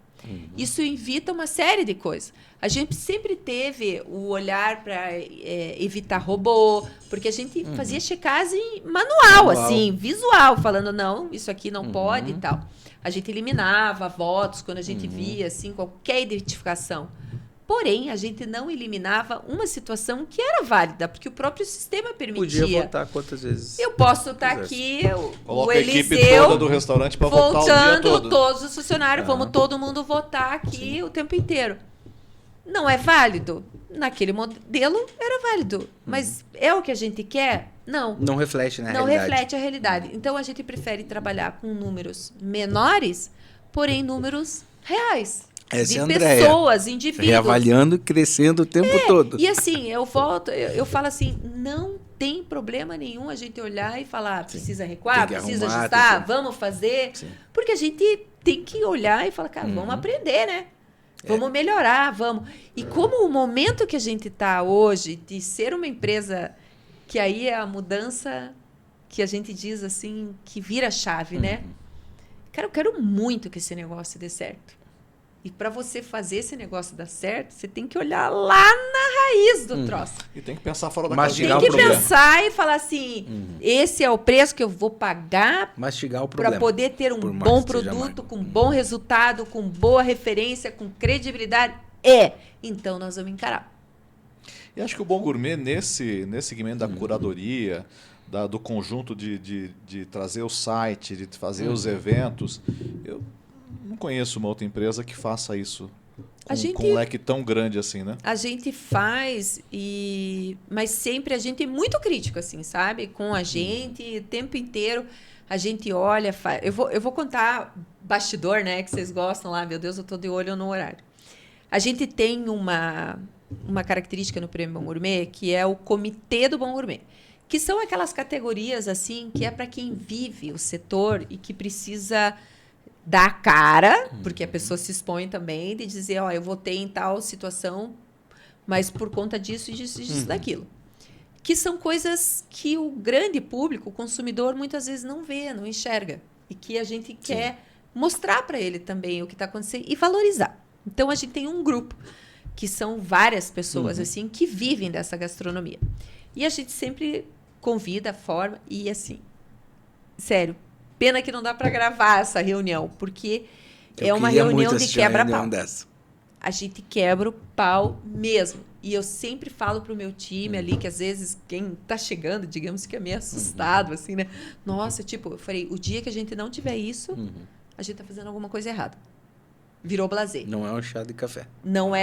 S3: Isso evita uma série de coisas. A gente sempre teve o olhar para evitar robô, porque a gente fazia checagem manual, assim, visual, falando, não, isso aqui não pode e tal. A gente eliminava votos quando a gente via assim, qualquer identificação. Porém, a gente não eliminava uma situação que era válida, porque o próprio sistema permitia.
S2: Podia votar quantas vezes?
S3: Eu posso estar aqui,
S1: Coloca
S3: o
S1: a equipe
S3: Eliseu,
S1: toda do restaurante para votar o dia todo.
S3: todos os funcionários, vamos todo mundo votar aqui o tempo inteiro. Não é válido? Naquele modelo era válido. Mas é o que a gente quer? Não.
S2: Não reflete na
S3: realidade.
S2: realidade.
S3: Não reflete a realidade. Então, a gente prefere trabalhar com números menores, porém números reais.
S2: Essa
S3: de
S2: é a Andréia,
S3: pessoas, indivíduos.
S2: reavaliando e crescendo o tempo todo.
S3: E assim, eu falo assim, não tem problema nenhum a gente olhar e falar, precisa recuar, precisa ajustar, vamos fazer. Sim. Porque a gente tem que olhar e falar, cara, vamos aprender, né? Vamos melhorar, vamos. E como o momento que a gente está hoje, de ser uma empresa, que aí é a mudança que a gente diz assim, que vira a chave, né? Cara, eu quero muito que esse negócio dê certo. E para você fazer esse negócio dar certo, você tem que olhar lá na raiz do troço.
S1: E tem que pensar fora da
S2: caixinha.
S3: Tem que pensar e falar assim, esse é o preço que eu vou pagar para poder ter um bom produto, com bom resultado, com boa referência, com credibilidade. Então nós vamos encarar.
S1: E acho que o Bom Gourmet, nesse segmento da curadoria, do conjunto de trazer o site, de fazer os eventos, eu não conheço uma outra empresa que faça isso com um leque tão grande assim, né?
S3: A gente faz, mas sempre a gente é muito crítico, assim, sabe? Com a gente, o tempo inteiro a gente olha, faz. Eu vou contar bastidor, né? Que vocês gostam lá, meu Deus, eu tô de olho no horário. A gente tem uma característica no Prêmio Bom Gourmet, que é o Comitê do Bom Gourmet, que são aquelas categorias, assim, que é para quem vive o setor e que precisa dar a cara, porque a pessoa se expõe também, de dizer, eu votei em tal situação, mas por conta disso, disso, daquilo. Que são coisas que o grande público, o consumidor, muitas vezes não vê, não enxerga. E que a gente quer mostrar para ele também o que está acontecendo e valorizar. Então, a gente tem um grupo, que são várias pessoas assim que vivem dessa gastronomia. E a gente sempre convida, forma, e assim, sério, pena que não dá para gravar essa reunião, porque é uma reunião de quebra-pau. A gente quebra o pau mesmo. E eu sempre falo pro meu time ali, que às vezes quem tá chegando, digamos que é meio assustado, assim, né? Nossa, tipo, eu falei, o dia que a gente não tiver isso, a gente tá fazendo alguma coisa errada. Virou blasé.
S2: Não é um chá de café.
S3: Não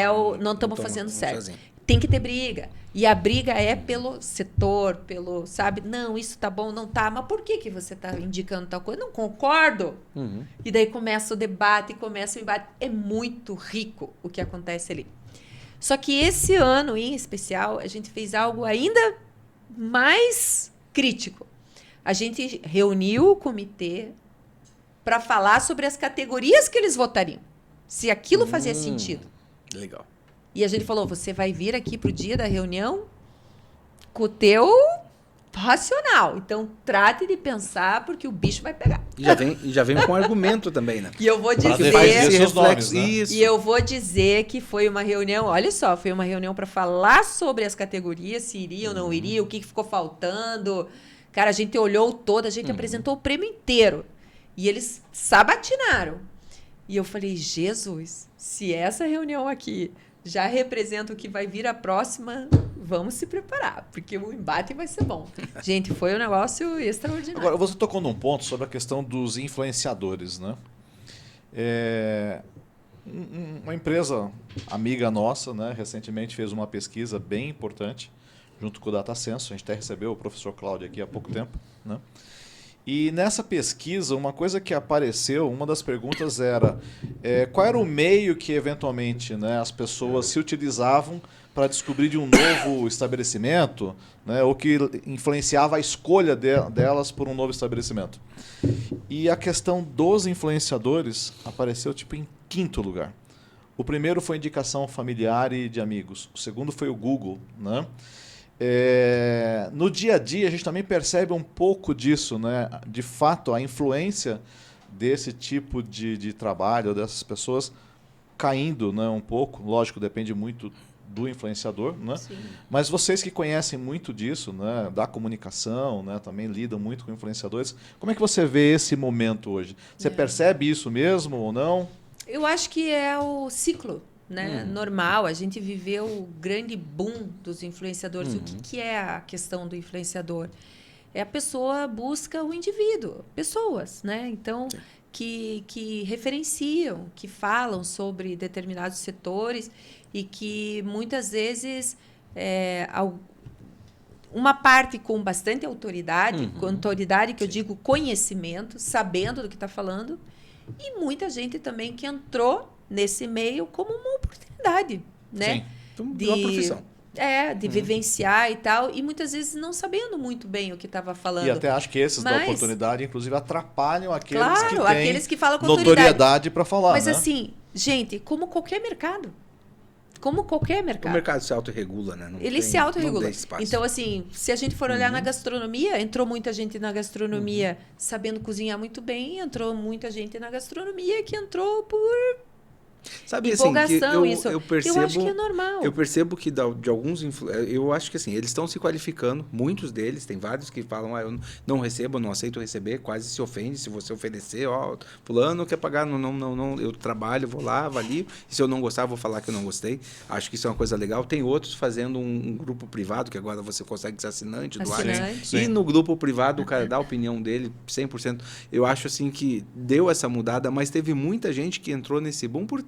S3: estamos fazendo certo. tem que ter briga. E a briga é pelo setor, pelo, sabe? Não, isso tá bom, não tá. Mas por que você tá indicando tal coisa? Não concordo. E daí começa o debate, começa o embate. É muito rico o que acontece ali. Só que esse ano, em especial, a gente fez algo ainda mais crítico. A gente reuniu o comitê para falar sobre as categorias que eles votariam. Se aquilo fazia sentido.
S2: Legal.
S3: E a gente falou, você vai vir aqui pro dia da reunião com o teu racional. Então, trate de pensar, porque o bicho vai pegar.
S2: E já vem com argumento também, né?
S3: E eu vou
S1: Pra
S3: dizer...
S1: defender
S2: esse
S1: seus
S2: reflexo,
S1: nomes, né?
S2: isso.
S3: E eu vou dizer que foi uma reunião, olha só, foi uma reunião para falar sobre as categorias, se iria ou não iria, o que ficou faltando. Cara, a gente olhou todo, a gente apresentou o prêmio inteiro. E eles sabatinaram. E eu falei, Jesus, se essa reunião aqui já representa o que vai vir a próxima, vamos se preparar, porque o embate vai ser bom. Gente, foi um negócio extraordinário.
S1: Agora, você tocou num ponto sobre a questão dos influenciadores, né? Uma empresa amiga nossa, né, recentemente fez uma pesquisa bem importante, junto com o Data Senso. A gente até recebeu o professor Cláudio aqui há pouco tempo, né? E nessa pesquisa, uma coisa que apareceu, uma das perguntas era qual era o meio que, eventualmente, né, as pessoas se utilizavam para descobrir de um novo estabelecimento, né, ou que influenciava a escolha delas por um novo estabelecimento. E a questão dos influenciadores apareceu tipo em 5º lugar. O primeiro foi indicação familiar e de amigos. O segundo foi o Google, né? No dia a dia a gente também percebe um pouco disso, né? De fato, a influência desse tipo de trabalho, dessas pessoas caindo, né, um pouco. Lógico, depende muito do influenciador, né?
S3: Sim.
S1: Mas vocês que conhecem muito disso, né, da comunicação, né, também lidam muito com influenciadores, como é que você vê esse momento hoje? Você percebe isso mesmo ou não?
S3: Eu acho que é o ciclo, né? Normal. A gente viveu o grande boom dos influenciadores. O que é a questão do influenciador? É a pessoa busca o indivíduo, pessoas, né? Então, que referenciam, que falam sobre determinados setores e que muitas vezes uma parte com bastante autoridade, com autoridade que eu digo conhecimento, sabendo do que está falando, e muita gente também que entrou nesse meio como uma oportunidade, né?
S2: Sim. De uma profissão.
S3: De vivenciar e tal, e muitas vezes não sabendo muito bem o que estava falando.
S1: E até acho que esses da oportunidade, inclusive, atrapalham aqueles que têm
S3: aqueles que falam com
S1: notoriedade para falar.
S3: Mas
S1: né?
S3: assim, gente, como qualquer mercado. Como qualquer mercado.
S2: O mercado se autorregula, né?
S3: Ele se autorregula.
S2: Espaço.
S3: Então, assim, se a gente for olhar na gastronomia, entrou muita gente na gastronomia sabendo cozinhar muito bem, entrou muita gente na gastronomia que entrou por
S2: sabe, assim, que eu percebo,
S3: eu acho que é normal.
S2: Eu percebo que de alguns eu acho que assim, eles estão se qualificando, muitos deles, tem vários que falam, eu não recebo, não aceito receber, quase se ofende se você oferecer, fulano quer pagar, não, eu trabalho, vou lá, avalio, e se eu não gostar, vou falar que eu não gostei. Acho que isso é uma coisa legal. Tem outros fazendo um grupo privado, que agora você consegue ser assinante do WhatsApp. E no grupo privado, o cara dá a opinião dele 100%. Eu acho assim que deu essa mudada, mas teve muita gente que entrou nesse boom por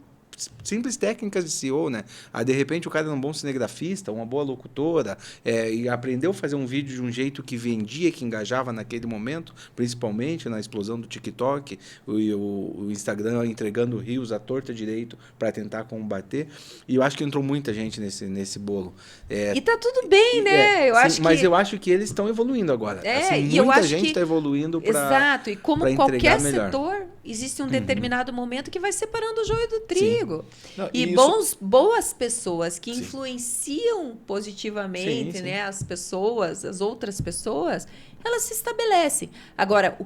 S2: simples técnicas de SEO, né? Aí, de repente, o cara era um bom cinegrafista, uma boa locutora, e aprendeu a fazer um vídeo de um jeito que vendia, que engajava naquele momento, principalmente na explosão do TikTok, o Instagram entregando rios à torta direito para tentar combater. E eu acho que entrou muita gente nesse bolo.
S3: E tá tudo bem, né?
S2: Mas eu acho que eles estão evoluindo agora. Muita gente está evoluindo para
S3: exato. E como qualquer
S2: melhor.
S3: Setor, existe um determinado momento que vai separando o joio do trigo.
S1: Não,
S3: e boas pessoas que influenciam positivamente, né, as outras pessoas, elas se estabelecem. Agora,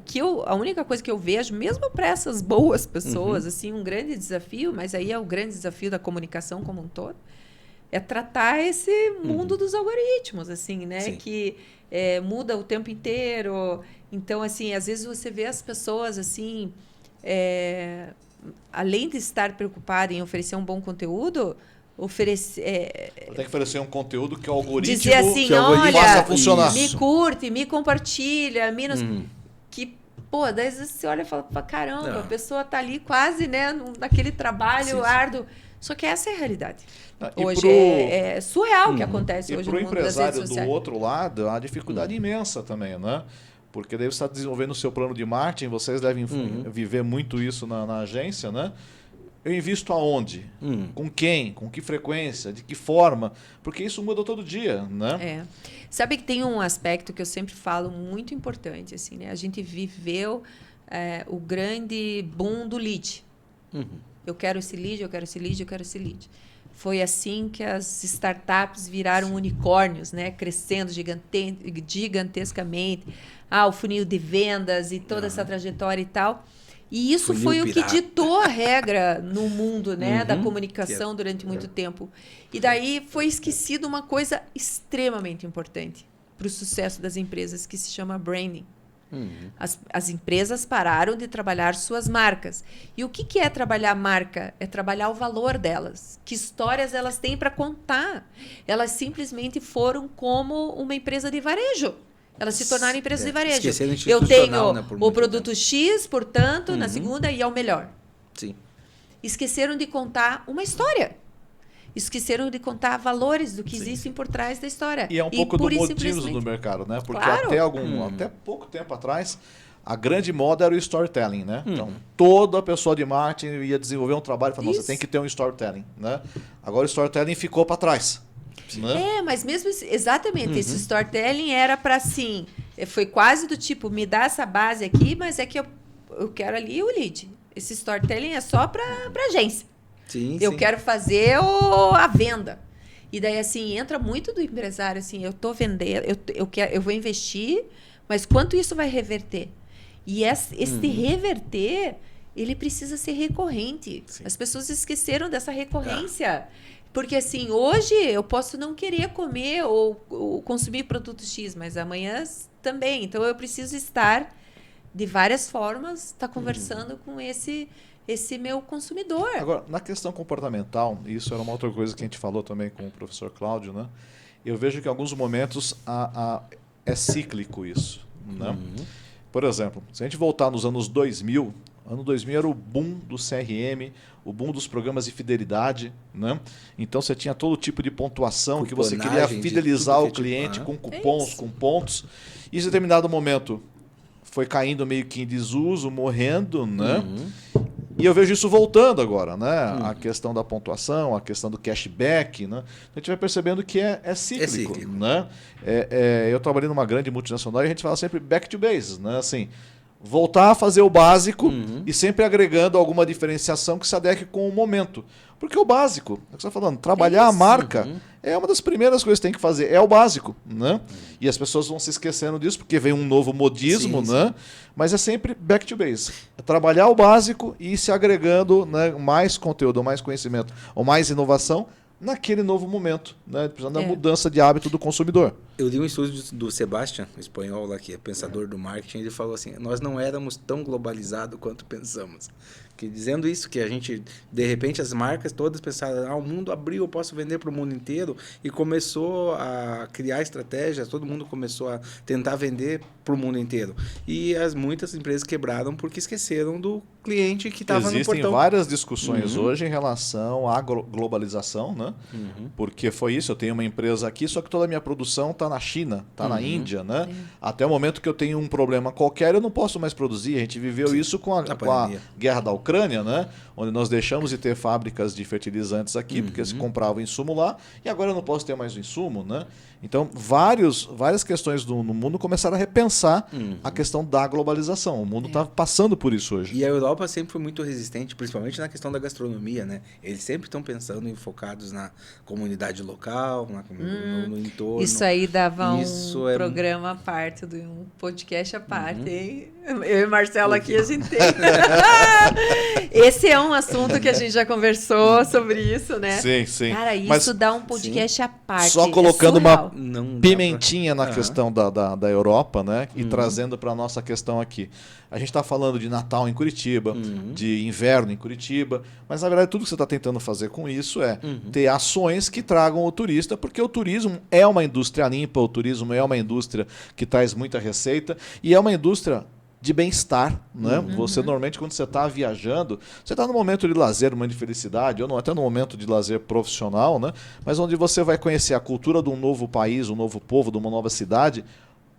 S3: a única coisa que eu vejo, mesmo para essas boas pessoas, assim, um grande desafio, mas aí é o grande desafio da comunicação como um todo, é tratar esse mundo dos algoritmos, assim, né, que muda o tempo inteiro. Então, assim, às vezes você vê as pessoas, assim, além de estar preocupada em oferecer um bom conteúdo,
S1: tem que oferecer um conteúdo que o algoritmo
S3: dizer assim,
S1: faça funcionar.
S3: Me curte, me compartilha, que, pô, daí você olha e fala, caramba, a pessoa tá ali quase, né, naquele trabalho árduo. Só que essa é a realidade.
S1: E
S3: Hoje é surreal o que acontece
S1: E
S3: hoje
S1: para
S3: no
S1: o
S3: mundo das redes
S1: empresário do
S3: sociais.
S1: outro lado, há uma dificuldade imensa também, né? Porque daí você está desenvolvendo o seu plano de marketing, vocês devem viver muito isso na agência, né? Eu invisto aonde? Com quem? Com que frequência? De que forma? Porque isso muda todo dia, né?
S3: Sabe que tem um aspecto que eu sempre falo muito importante, assim, né? A gente viveu o grande boom do lead. Eu quero esse lead, eu quero esse lead, eu quero esse lead. Foi assim que as startups viraram unicórnios, né? Crescendo gigantescamente. O funil de vendas e toda essa trajetória e tal. E isso
S2: Funil
S3: foi o que
S2: pirata.
S3: ditou a regra no mundo, né, da comunicação durante muito tempo. E daí foi esquecido uma coisa extremamente importante para o sucesso das empresas, que se chama branding. As empresas pararam de trabalhar suas marcas. E o que é trabalhar marca? É trabalhar o valor delas. Que histórias elas têm para contar? Elas simplesmente foram como uma empresa de varejo. Elas se tornaram empresas de varejo.
S2: Esqueceram
S3: Eu tenho
S2: institucional, né, por
S3: o
S2: muito
S3: produto
S2: tempo.
S3: X, portanto, na segunda e é o melhor.
S2: Sim.
S3: Esqueceram de contar uma história. Esqueceram de contar valores do que existem por trás da história.
S1: E é um pouco do
S3: pura e
S1: modismo
S3: simplesmente-
S1: do mercado, né? Porque
S3: Claro.
S1: até pouco tempo atrás, a grande moda era o storytelling, né? Então, toda pessoa de marketing ia desenvolver um trabalho e falar, você
S3: Isso.
S1: tem que ter um storytelling, né? Agora o storytelling ficou para trás. Né?
S3: Mas mesmo exatamente, esse storytelling era para assim, foi quase do tipo, me dá essa base aqui, mas é que eu quero ali o lead. Esse storytelling é só para agência.
S2: Sim,
S3: Eu
S2: sim.
S3: quero fazer a venda. E daí, assim, entra muito do empresário, assim, eu tô vendendo, eu vou investir, mas quanto isso vai reverter? E esse reverter, ele precisa ser recorrente.
S2: Sim.
S3: As pessoas esqueceram dessa recorrência. Porque, assim, hoje eu posso não querer comer ou consumir produto X, mas amanhã também. Então, eu preciso estar, de várias formas, estar conversando com esse meu consumidor.
S1: Agora, na questão comportamental, isso era uma outra coisa que a gente falou também com o professor Cláudio, né? Eu vejo que em alguns momentos é cíclico isso, né? Por exemplo, se a gente voltar nos anos 2000, ano 2000 era o boom do CRM, o boom dos programas de fidelidade, né? Então você tinha todo tipo de pontuação que você queria
S2: Cuponagem de
S1: fidelizar
S2: tudo
S1: o
S2: que é tipo,
S1: cliente com
S3: É
S1: cupons,
S3: isso.
S1: com pontos. E em determinado momento foi caindo meio que em desuso, morrendo, né? E eu vejo isso voltando agora, né? A questão da pontuação, a questão do cashback, né? A gente vai percebendo que é cíclico,
S2: cíclico.
S1: né? Eu trabalhei numa grande multinacional e a gente fala sempre back to base, né? Assim, voltar a fazer o básico e sempre agregando alguma diferenciação que se adeque com o momento. Porque o básico, é o que você está falando, trabalhar a marca é uma das primeiras coisas que tem que fazer, é o básico, né? E as pessoas vão se esquecendo disso porque vem um novo modismo,
S2: Sim,
S1: né? Mas é sempre back to base. É trabalhar o básico e ir se agregando, né, mais conteúdo, mais conhecimento ou mais inovação naquele novo momento, né? Precisando da mudança de hábito do consumidor.
S2: Eu li um estudo do Sebastian, espanhol lá, que é pensador do marketing, ele falou assim, nós não éramos tão globalizados quanto pensamos. Que dizendo isso, que a gente, de repente, as marcas todas pensaram, o mundo abriu, eu posso vender para o mundo inteiro, e começou a criar estratégias, todo mundo começou a tentar vender para o mundo inteiro. E muitas empresas quebraram porque esqueceram do cliente que estava no
S1: Existem
S2: portão.
S1: várias discussões hoje em relação à globalização, né? Porque foi isso, eu tenho uma empresa aqui, só que toda a minha produção está na China, está na Índia, né? Até o momento que eu tenho um problema qualquer, eu não posso mais produzir. A gente viveu isso com a guerra da Ucrânia, né? Onde nós deixamos de ter fábricas de fertilizantes aqui, porque se comprava o insumo lá, e agora eu não posso ter mais o insumo, né? Então, várias questões no mundo começaram a repensar a questão da globalização. O mundo está passando por isso hoje.
S2: E a Europa sempre foi muito resistente, principalmente na questão da gastronomia, né? Eles sempre estão pensando e focados na comunidade local, no entorno.
S3: Isso aí dava
S2: Isso
S3: um programa à parte, um podcast à parte, hein? Eu e Marcelo aqui, a gente tem. Esse é um assunto que a gente já conversou sobre isso, né?
S1: Sim, sim.
S3: Cara, isso
S1: Mas
S3: dá um podcast à parte.
S1: só colocando uma
S2: Não dá
S1: pimentinha na questão da Europa, né? E trazendo para a nossa questão aqui. A gente está falando de Natal em Curitiba, de inverno em Curitiba, mas na verdade tudo que você está tentando fazer com isso é ter ações que tragam o turista, porque o turismo é uma indústria limpa, o turismo é uma indústria que traz muita receita e é uma indústria de bem-estar, né? Você normalmente, quando você está viajando, você está no momento de lazer, uma de felicidade, ou não, até no momento de lazer profissional, né? Mas onde você vai conhecer a cultura de um novo país, um novo povo, de uma nova cidade.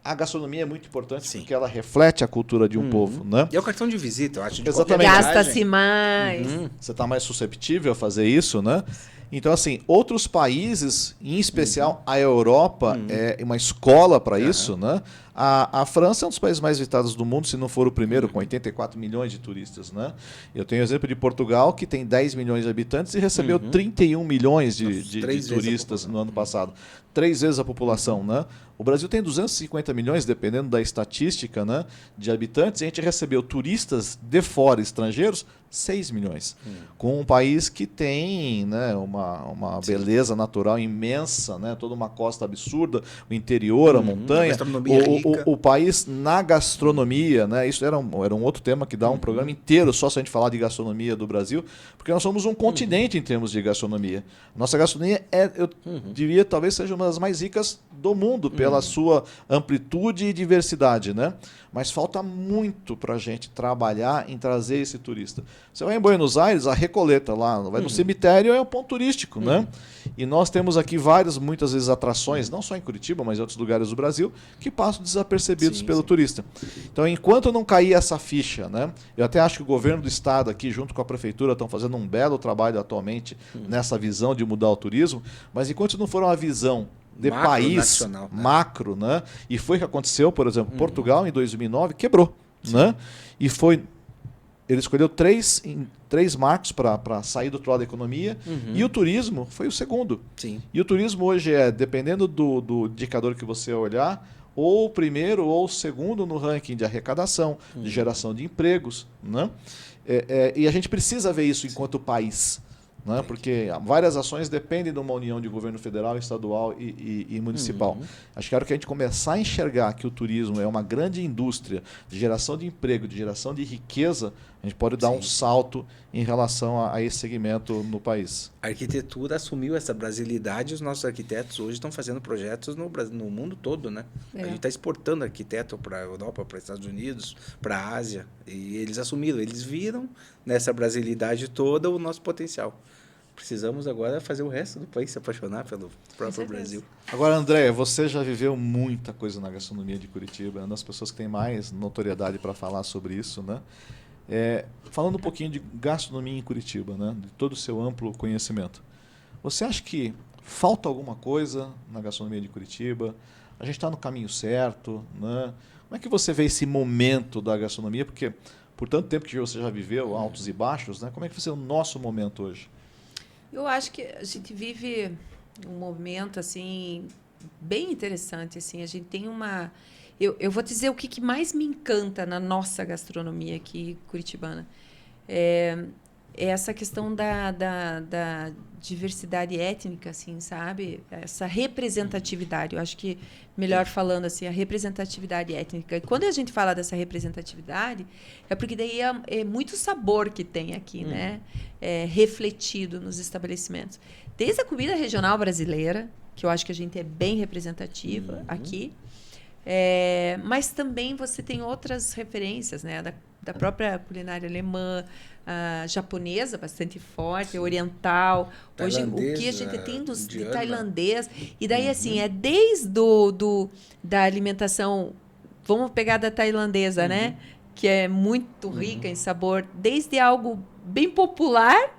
S1: A gastronomia é muito importante porque ela reflete a cultura de um povo, né?
S2: E é o cartão de visita, eu acho. De
S1: Exatamente.
S3: Gasta-se mais.
S1: Você está mais susceptível a fazer isso, né? Então, assim, outros países, em especial a Europa, é uma escola para isso, né? A França é um dos países mais visitados do mundo, se não for o primeiro, com 84 milhões de turistas, né? Eu tenho o exemplo de Portugal, que tem 10 milhões de habitantes e recebeu 31 milhões de turistas no ano passado. 3 vezes a população, né? O Brasil tem 250 milhões, dependendo da estatística, né, de habitantes, e a gente recebeu turistas de fora, estrangeiros, 6 milhões. Com um país que tem, né, uma beleza natural imensa, né, toda uma costa absurda, o interior, a montanha. O país na gastronomia, né, isso era um outro tema que dá um programa inteiro só se a gente falar de gastronomia do Brasil, porque nós somos um continente em termos de gastronomia. Nossa gastronomia eu diria, talvez seja uma das mais ricas do mundo, pela sua amplitude e diversidade, né? Mas falta muito para a gente trabalhar em trazer esse turista. Você vai em Buenos Aires, a Recoleta lá, vai no cemitério, é um ponto turístico, né? E nós temos aqui muitas vezes, atrações, não só em Curitiba, mas em outros lugares do Brasil, que passam desapercebidos pelo turista. Então, enquanto não cair essa ficha, né? Eu até acho que o governo do estado aqui, junto com a prefeitura, estão fazendo um belo trabalho atualmente nessa visão de mudar o turismo, mas enquanto não for uma visão de macro, país, nacional, macro, né? E foi o que aconteceu, por exemplo, Portugal em 2009 quebrou, né? E ele escolheu três marcos para sair do troll da economia, e o turismo foi o segundo. E o turismo hoje dependendo do indicador que você olhar, ou o primeiro ou o segundo no ranking de arrecadação, de geração de empregos, né? E a gente precisa ver isso enquanto país. Né? Porque várias ações dependem de uma união de governo federal, estadual e municipal. Acho que a hora que a gente começar a enxergar que o turismo é uma grande indústria de geração de emprego, de geração de riqueza, a gente pode dar um salto em relação a esse segmento no país.
S2: A arquitetura assumiu essa brasilidade e os nossos arquitetos hoje estão fazendo projetos no mundo todo, né? A gente está exportando arquiteto para a Europa, para os Estados Unidos, para a Ásia, e eles assumiram, eles viram nessa brasilidade toda o nosso potencial. Precisamos agora fazer o resto do país se apaixonar pelo próprio Brasil.
S1: Agora, André, você já viveu muita coisa na gastronomia de Curitiba, é uma das pessoas que tem mais notoriedade para falar sobre isso, né? Falando um pouquinho de gastronomia em Curitiba, né? De todo o seu amplo conhecimento. Você acha que falta alguma coisa na gastronomia de Curitiba? A gente está no caminho certo, né? Como é que você vê esse momento da gastronomia? Porque por tanto tempo que você já viveu, altos e baixos, né? Como é que vai ser o nosso momento hoje?
S3: Eu acho que a gente vive um momento assim bem interessante, assim. A gente tem uma... Eu vou dizer o que mais me encanta na nossa gastronomia aqui curitibana. É essa questão da diversidade étnica, assim, sabe? Essa representatividade. Eu acho que, melhor falando assim, a representatividade étnica. E quando a gente fala dessa representatividade, é porque daí é muito sabor que tem aqui, né? Refletido nos estabelecimentos. Desde a comida regional brasileira, que eu acho que a gente é bem representativa aqui, mas também você tem outras referências, né? Da própria culinária alemã, japonesa, bastante forte, oriental. Hoje, o que a gente tem de tailandês. E daí, assim, desde da alimentação... Vamos pegar da tailandesa, né? Que é muito rica em sabor. Desde algo bem popular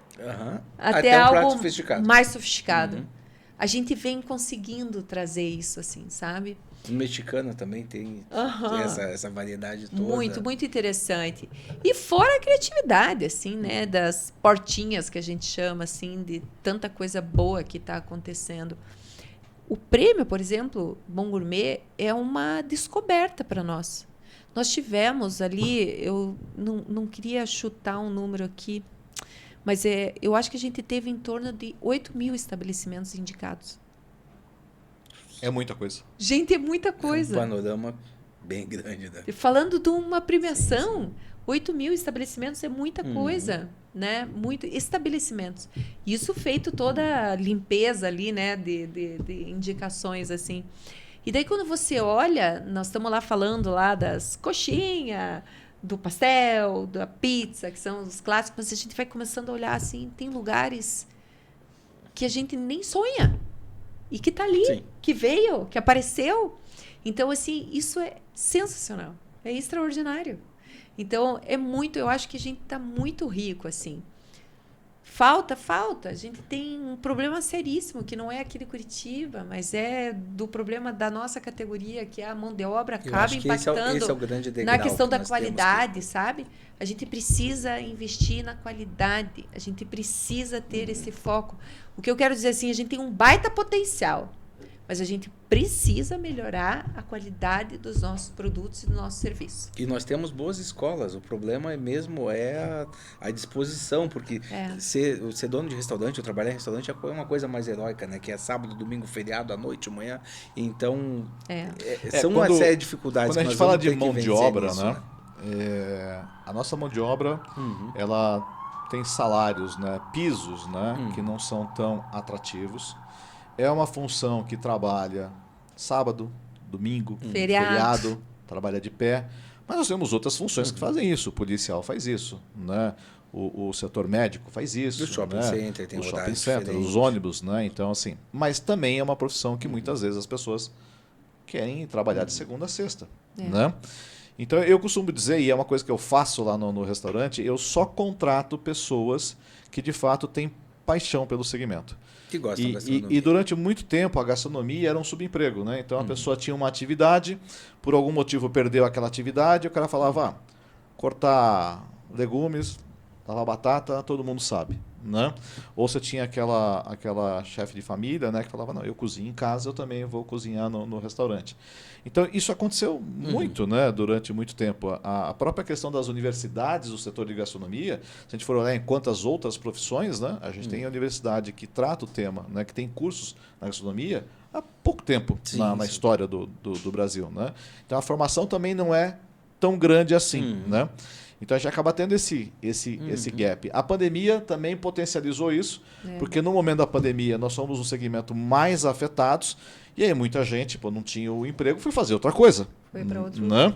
S3: até algo mais sofisticado. A gente vem conseguindo trazer isso, assim, sabe?
S2: O mexicano também tem essa variedade toda.
S3: Muito interessante. E fora a criatividade, assim, né? Das portinhas que a gente chama, assim, de tanta coisa boa que está acontecendo. O prêmio, por exemplo, Bom Gourmet, é uma descoberta para nós. Nós tivemos ali, eu não queria chutar um número aqui, mas eu acho que a gente teve em torno de 8 mil estabelecimentos indicados.
S1: É muita coisa.
S3: Gente, é muita coisa.
S2: É um panorama bem grande. Né?
S3: Falando de uma premiação, 8 mil estabelecimentos é muita coisa, né? Muito estabelecimentos. Isso feito toda a limpeza ali, né? De indicações, assim. E daí, quando você olha, nós estamos lá falando lá das coxinhas, do pastel, da pizza, que são os clássicos, mas a gente vai começando a olhar assim, tem lugares que a gente nem sonha. E que está ali,
S2: Sim.
S3: que veio, que apareceu. Então, assim, isso é sensacional. É extraordinário. Então, eu acho que a gente está muito rico, assim. Falta. A gente tem um problema seríssimo, que não é aqui de Curitiba, mas é do problema da nossa categoria, que é a mão de obra
S2: Eu
S3: acaba
S2: acho que
S3: impactando
S2: esse é o grande degrau
S3: na questão
S2: que
S3: da
S2: nós
S3: qualidade, sabe? A gente precisa investir na qualidade, a gente precisa ter esse foco. O que eu quero dizer assim, a gente tem um baita potencial, mas a gente precisa melhorar a qualidade dos nossos produtos e do nosso serviço.
S2: E nós temos boas escolas, o problema é a disposição, porque ser dono de restaurante, ou trabalhar em restaurante é uma coisa mais heróica, né? Que é sábado, domingo, feriado, à noite, manhã. Então, são uma série de dificuldades.
S1: Quando a
S2: que
S1: gente
S2: nós
S1: fala
S2: vamos
S1: de
S2: ter que
S1: mão de
S2: vencer
S1: obra,
S2: nisso,
S1: né? A nossa mão de obra, ela tem salários, né? Pisos, né? Que não são tão atrativos. É uma função que trabalha sábado, domingo, feriado, trabalha de pé. Mas nós temos outras funções que fazem isso. O policial faz isso, né? O setor médico faz isso.
S2: O shopping
S1: né?
S2: center tem
S1: o shopping
S2: horários
S1: center,
S2: diferentes.
S1: os ônibus, né? Então, assim. Mas também é uma profissão que muitas vezes as pessoas querem trabalhar de segunda a sexta, né? Então, eu costumo dizer, e é uma coisa que eu faço lá no restaurante, eu só contrato pessoas que de fato têm paixão pelo segmento.
S2: Que gostam da gastronomia.
S1: E durante muito tempo a gastronomia era um subemprego, né? Então a pessoa tinha uma atividade, por algum motivo perdeu aquela atividade, e o cara falava, cortar legumes, lavar batata, todo mundo sabe, né? Ou você tinha aquela chefe de família, né, que falava, não, eu cozinho em casa, eu também vou cozinhar no restaurante. Então isso aconteceu muito, né, durante muito tempo. A própria questão das universidades do setor de gastronomia, se a gente for olhar em quantas outras profissões, né, a gente tem a universidade que trata o tema, né, que tem cursos na gastronomia há pouco tempo na história do Brasil, né? Então a formação também não é tão grande assim, né? Então a gente acaba tendo esse gap. A pandemia também potencializou isso, porque no momento da pandemia nós somos um segmento mais afetados, e aí muita gente não tinha o emprego, foi fazer outra coisa.
S3: Foi para outro
S1: né?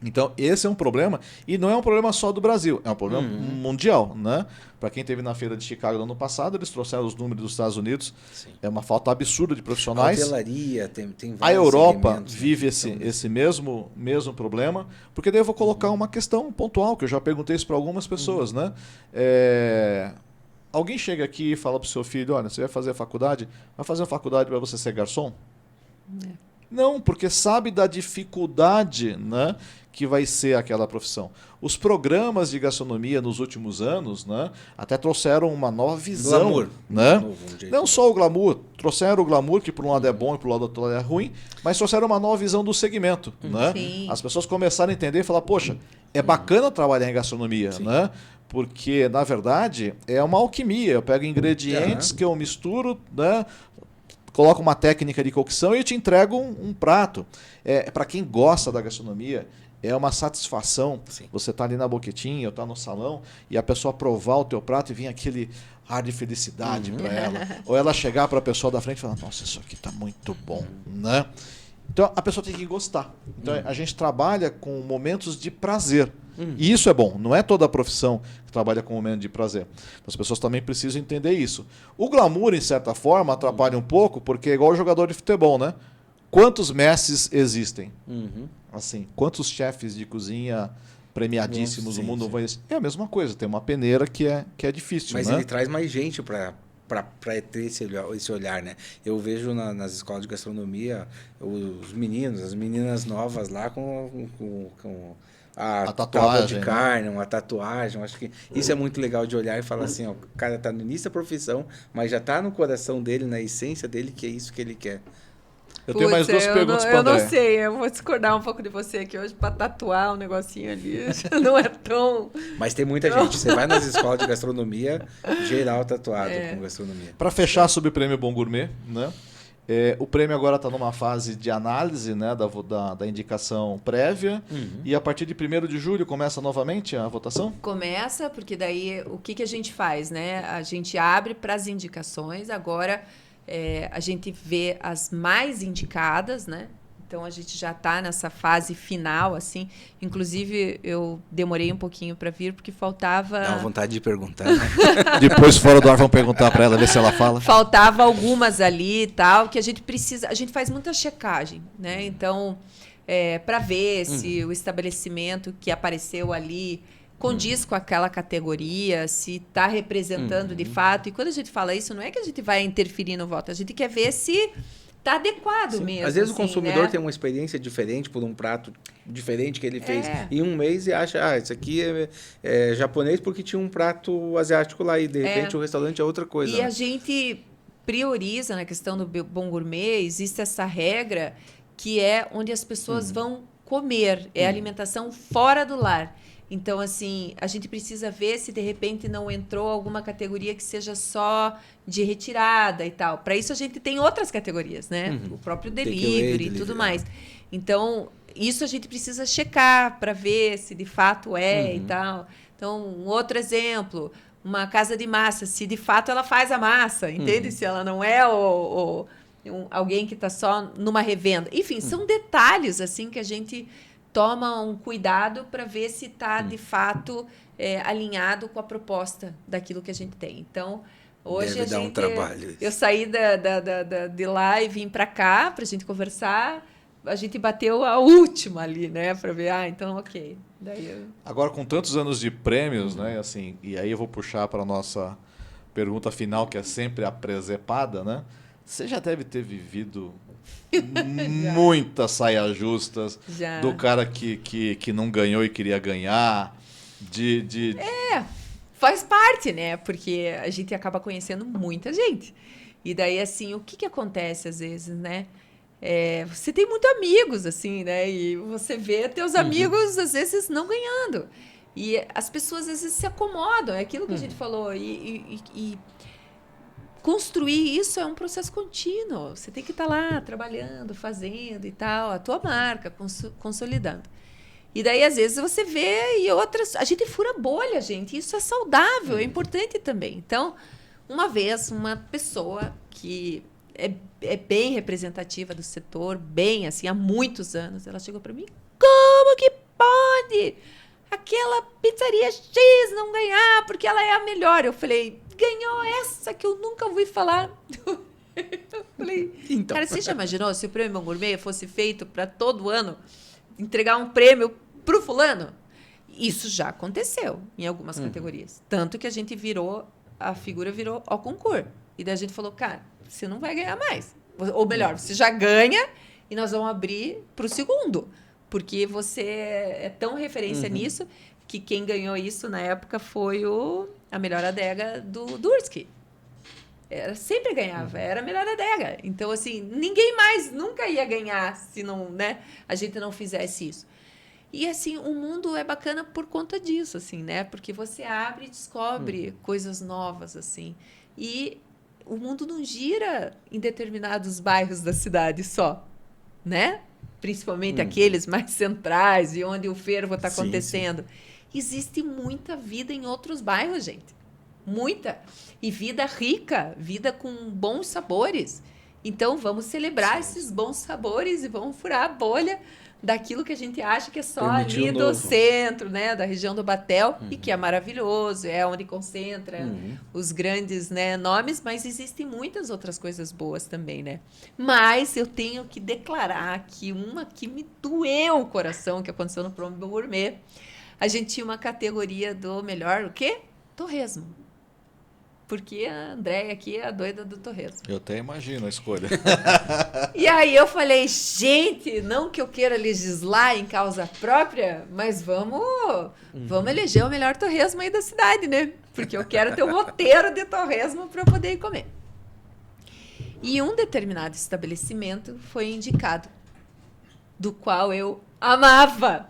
S1: Então esse é um problema, e não é um problema só do Brasil, é um problema mundial, né? Para quem esteve na feira de Chicago no ano passado, eles trouxeram os números dos Estados Unidos, é uma falta absurda de profissionais.
S2: A hotelaria tem vários
S1: A Europa
S2: segmentos,
S1: vive esse mesmo problema, porque daí eu vou colocar uma questão pontual, que eu já perguntei isso para algumas pessoas, né? Alguém chega aqui e fala para o seu filho, olha, você vai fazer a faculdade, vai fazer uma faculdade para você ser garçom? Não, porque sabe da dificuldade, né, que vai ser aquela profissão. Os programas de gastronomia nos últimos anos, né, até trouxeram uma nova visão.
S2: Glamour.
S1: Né?
S2: Novo,
S1: não só o glamour, trouxeram o glamour, que por um lado é bom e por outro lado é ruim, mas trouxeram uma nova visão do segmento. Né? As pessoas começaram a entender e falar, poxa, é bacana trabalhar em gastronomia, né? Porque, na verdade, é uma alquimia. Eu pego ingredientes que eu misturo, né? Coloco uma técnica de cocção e eu te entrego um prato. Para quem gosta da gastronomia, é uma satisfação. Você está ali na boquetinha, ou está no salão, e a pessoa provar o teu prato e vir aquele ar de felicidade para ela. Ou ela chegar para a pessoa da frente e falar, nossa, isso aqui está muito bom. Né? Então, a pessoa tem que gostar. Então, a gente trabalha com momentos de prazer. E isso é bom. Não é toda a profissão que trabalha com momento de prazer. As pessoas também precisam entender isso. O glamour, em certa forma, atrapalha um pouco, porque é igual o jogador de futebol, né? Quantos Messis existem? Assim, quantos chefes de cozinha premiadíssimos no mundo vão existir? É a mesma coisa. Tem uma peneira que é difícil,
S2: mas
S1: né?
S2: ele traz mais gente para ter esse olhar, né? Eu vejo nas escolas de gastronomia os meninos, as meninas novas lá com a tatuagem, de carne, uma tatuagem. Acho que isso é muito legal de olhar e falar assim, ó, o cara tá no início da profissão, mas já tá no coração dele, na essência dele, que é isso que ele quer.
S1: Eu tenho mais duas perguntas para
S3: Eu
S1: André.
S3: não sei, eu vou discordar um pouco de você aqui hoje, para tatuar um negocinho ali, não é tão...
S2: Mas tem muita gente, você vai nas escolas de gastronomia, geral tatuado com gastronomia.
S1: Para fechar sobre o Prêmio Bom Gourmet, né? O prêmio agora está numa fase de análise, né, da indicação prévia, e a partir de 1º de julho começa novamente a votação?
S3: Começa, porque daí o que a gente faz, né? A gente abre para as indicações, agora a gente vê as mais indicadas, né? Então, a gente já está nessa fase final, assim. Inclusive, eu demorei um pouquinho para vir, porque faltava...
S2: Dá uma vontade de perguntar, né?
S1: Depois, fora do ar, vamos perguntar para ela, ver se ela fala.
S3: Faltava algumas ali e tal, que a gente precisa... A gente faz muita checagem, né? Então, para ver se o estabelecimento que apareceu ali condiz com aquela categoria, se está representando de fato. E quando a gente fala isso, não é que a gente vai interferir no voto, a gente quer ver se... Tá adequado mesmo.
S2: Às vezes
S3: assim,
S2: o consumidor
S3: né?
S2: tem uma experiência diferente por um prato diferente que ele fez em um mês e acha, isso aqui é japonês porque tinha um prato asiático lá e de repente o restaurante é outra coisa.
S3: E a gente prioriza na questão do bom gourmet, existe essa regra que é onde as pessoas vão comer, é alimentação fora do lar. Então, assim, a gente precisa ver se de repente não entrou alguma categoria que seja só de retirada e tal. Para isso, a gente tem outras categorias, né? O próprio delivery e tudo mais. Então, isso a gente precisa checar para ver se de fato e tal. Então, um outro exemplo, uma casa de massa, se de fato ela faz a massa, entende? Se ela não é alguém que está só numa revenda. Enfim, são detalhes assim que a gente toma um cuidado para ver se está, de fato, alinhado com a proposta daquilo que a gente tem. Então, hoje
S2: Deve dar um trabalho isso.
S3: Eu saí de lá e vim para cá para a gente conversar. A gente bateu a última ali, né? Para ver, então, ok.
S1: Agora, com tantos anos de prêmios, né? Assim, e aí eu vou puxar para a nossa pergunta final, que é sempre a presepada, né? Você já deve ter vivido muitas saias justas do cara que não ganhou e queria ganhar.
S3: Faz parte, né? Porque a gente acaba conhecendo muita gente. E daí, assim, o que acontece às vezes, né? Você tem muitos amigos, assim, né? E você vê teus amigos, às vezes, não ganhando. E as pessoas, às vezes, se acomodam. É aquilo que a gente falou. E construir isso é um processo contínuo. Você tem que estar lá trabalhando, fazendo e tal, a tua marca, consolidando. E daí, às vezes, você vê e outras... A gente fura bolha, gente. Isso é saudável, é importante também. Então, uma vez, uma pessoa que é bem representativa do setor, bem assim, há muitos anos, ela chegou para mim, como que pode aquela pizzaria X não ganhar porque ela é a melhor? Eu falei, ganhou essa que eu nunca ouvi falar. Eu falei,
S2: então.
S3: Cara, você já imaginou se o Prêmio Bom Gourmet fosse feito para todo ano entregar um prêmio pro fulano? Isso já aconteceu em algumas categorias. Tanto que a figura virou ao concurso. E daí a gente falou, cara, você não vai ganhar mais. Ou melhor, você já ganha e nós vamos abrir para o segundo. Porque você é tão referência nisso que quem ganhou isso na época foi a melhor adega do Durski. Sempre ganhava, era a melhor adega. Então, assim, ninguém mais nunca ia ganhar se não, né, a gente não fizesse isso. E, assim, o mundo é bacana por conta disso, assim, né? Porque você abre e descobre coisas novas, assim. E o mundo não gira em determinados bairros da cidade só, né? Principalmente aqueles mais centrais e onde o fervo está acontecendo. Sim. Existe muita vida em outros bairros, gente. Muita. E vida rica, vida com bons sabores. Então, vamos celebrar esses bons sabores e vamos furar a bolha daquilo que a gente acha que é só ali do centro, né, da região do Batel, e que é maravilhoso, é onde concentra os grandes, né, nomes, mas existem muitas outras coisas boas também, né? Mas eu tenho que declarar que uma que me doeu o coração, que aconteceu no Prêmio Bom Gourmet, a gente tinha uma categoria do melhor, o quê? Torresmo. Porque a Andréia aqui é a doida do torresmo.
S1: Eu até imagino a escolha.
S3: E aí eu falei, gente, não que eu queira legislar em causa própria, mas vamos eleger o melhor torresmo aí da cidade, né? Porque eu quero ter um roteiro de torresmo para eu poder ir comer. E um determinado estabelecimento foi indicado, do qual eu amava,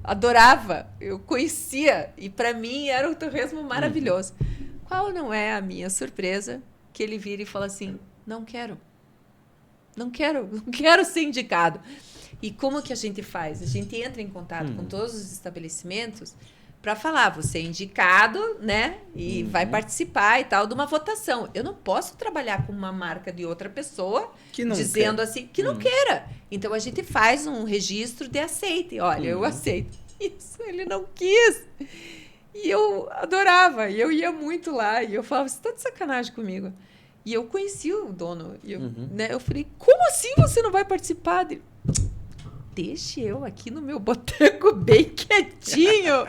S3: adorava, eu conhecia, e para mim era um torresmo maravilhoso. Qual não é a minha surpresa que ele vira e fala assim, não quero ser indicado. E como que a gente faz? A gente entra em contato com todos os estabelecimentos para falar, você é indicado, né? E vai participar e tal de uma votação. Eu não posso trabalhar com uma marca de outra pessoa
S2: Que não
S3: dizendo
S2: quer.
S3: assim que não queira. Então a gente faz um registro de aceite. Olha, eu aceito. Isso, ele não quis. E eu adorava, e eu ia muito lá, e eu falava, você tá de sacanagem comigo. E eu conheci o dono, e eu, né, eu falei, como assim você não vai participar dele? Deixe eu aqui no meu boteco bem quietinho,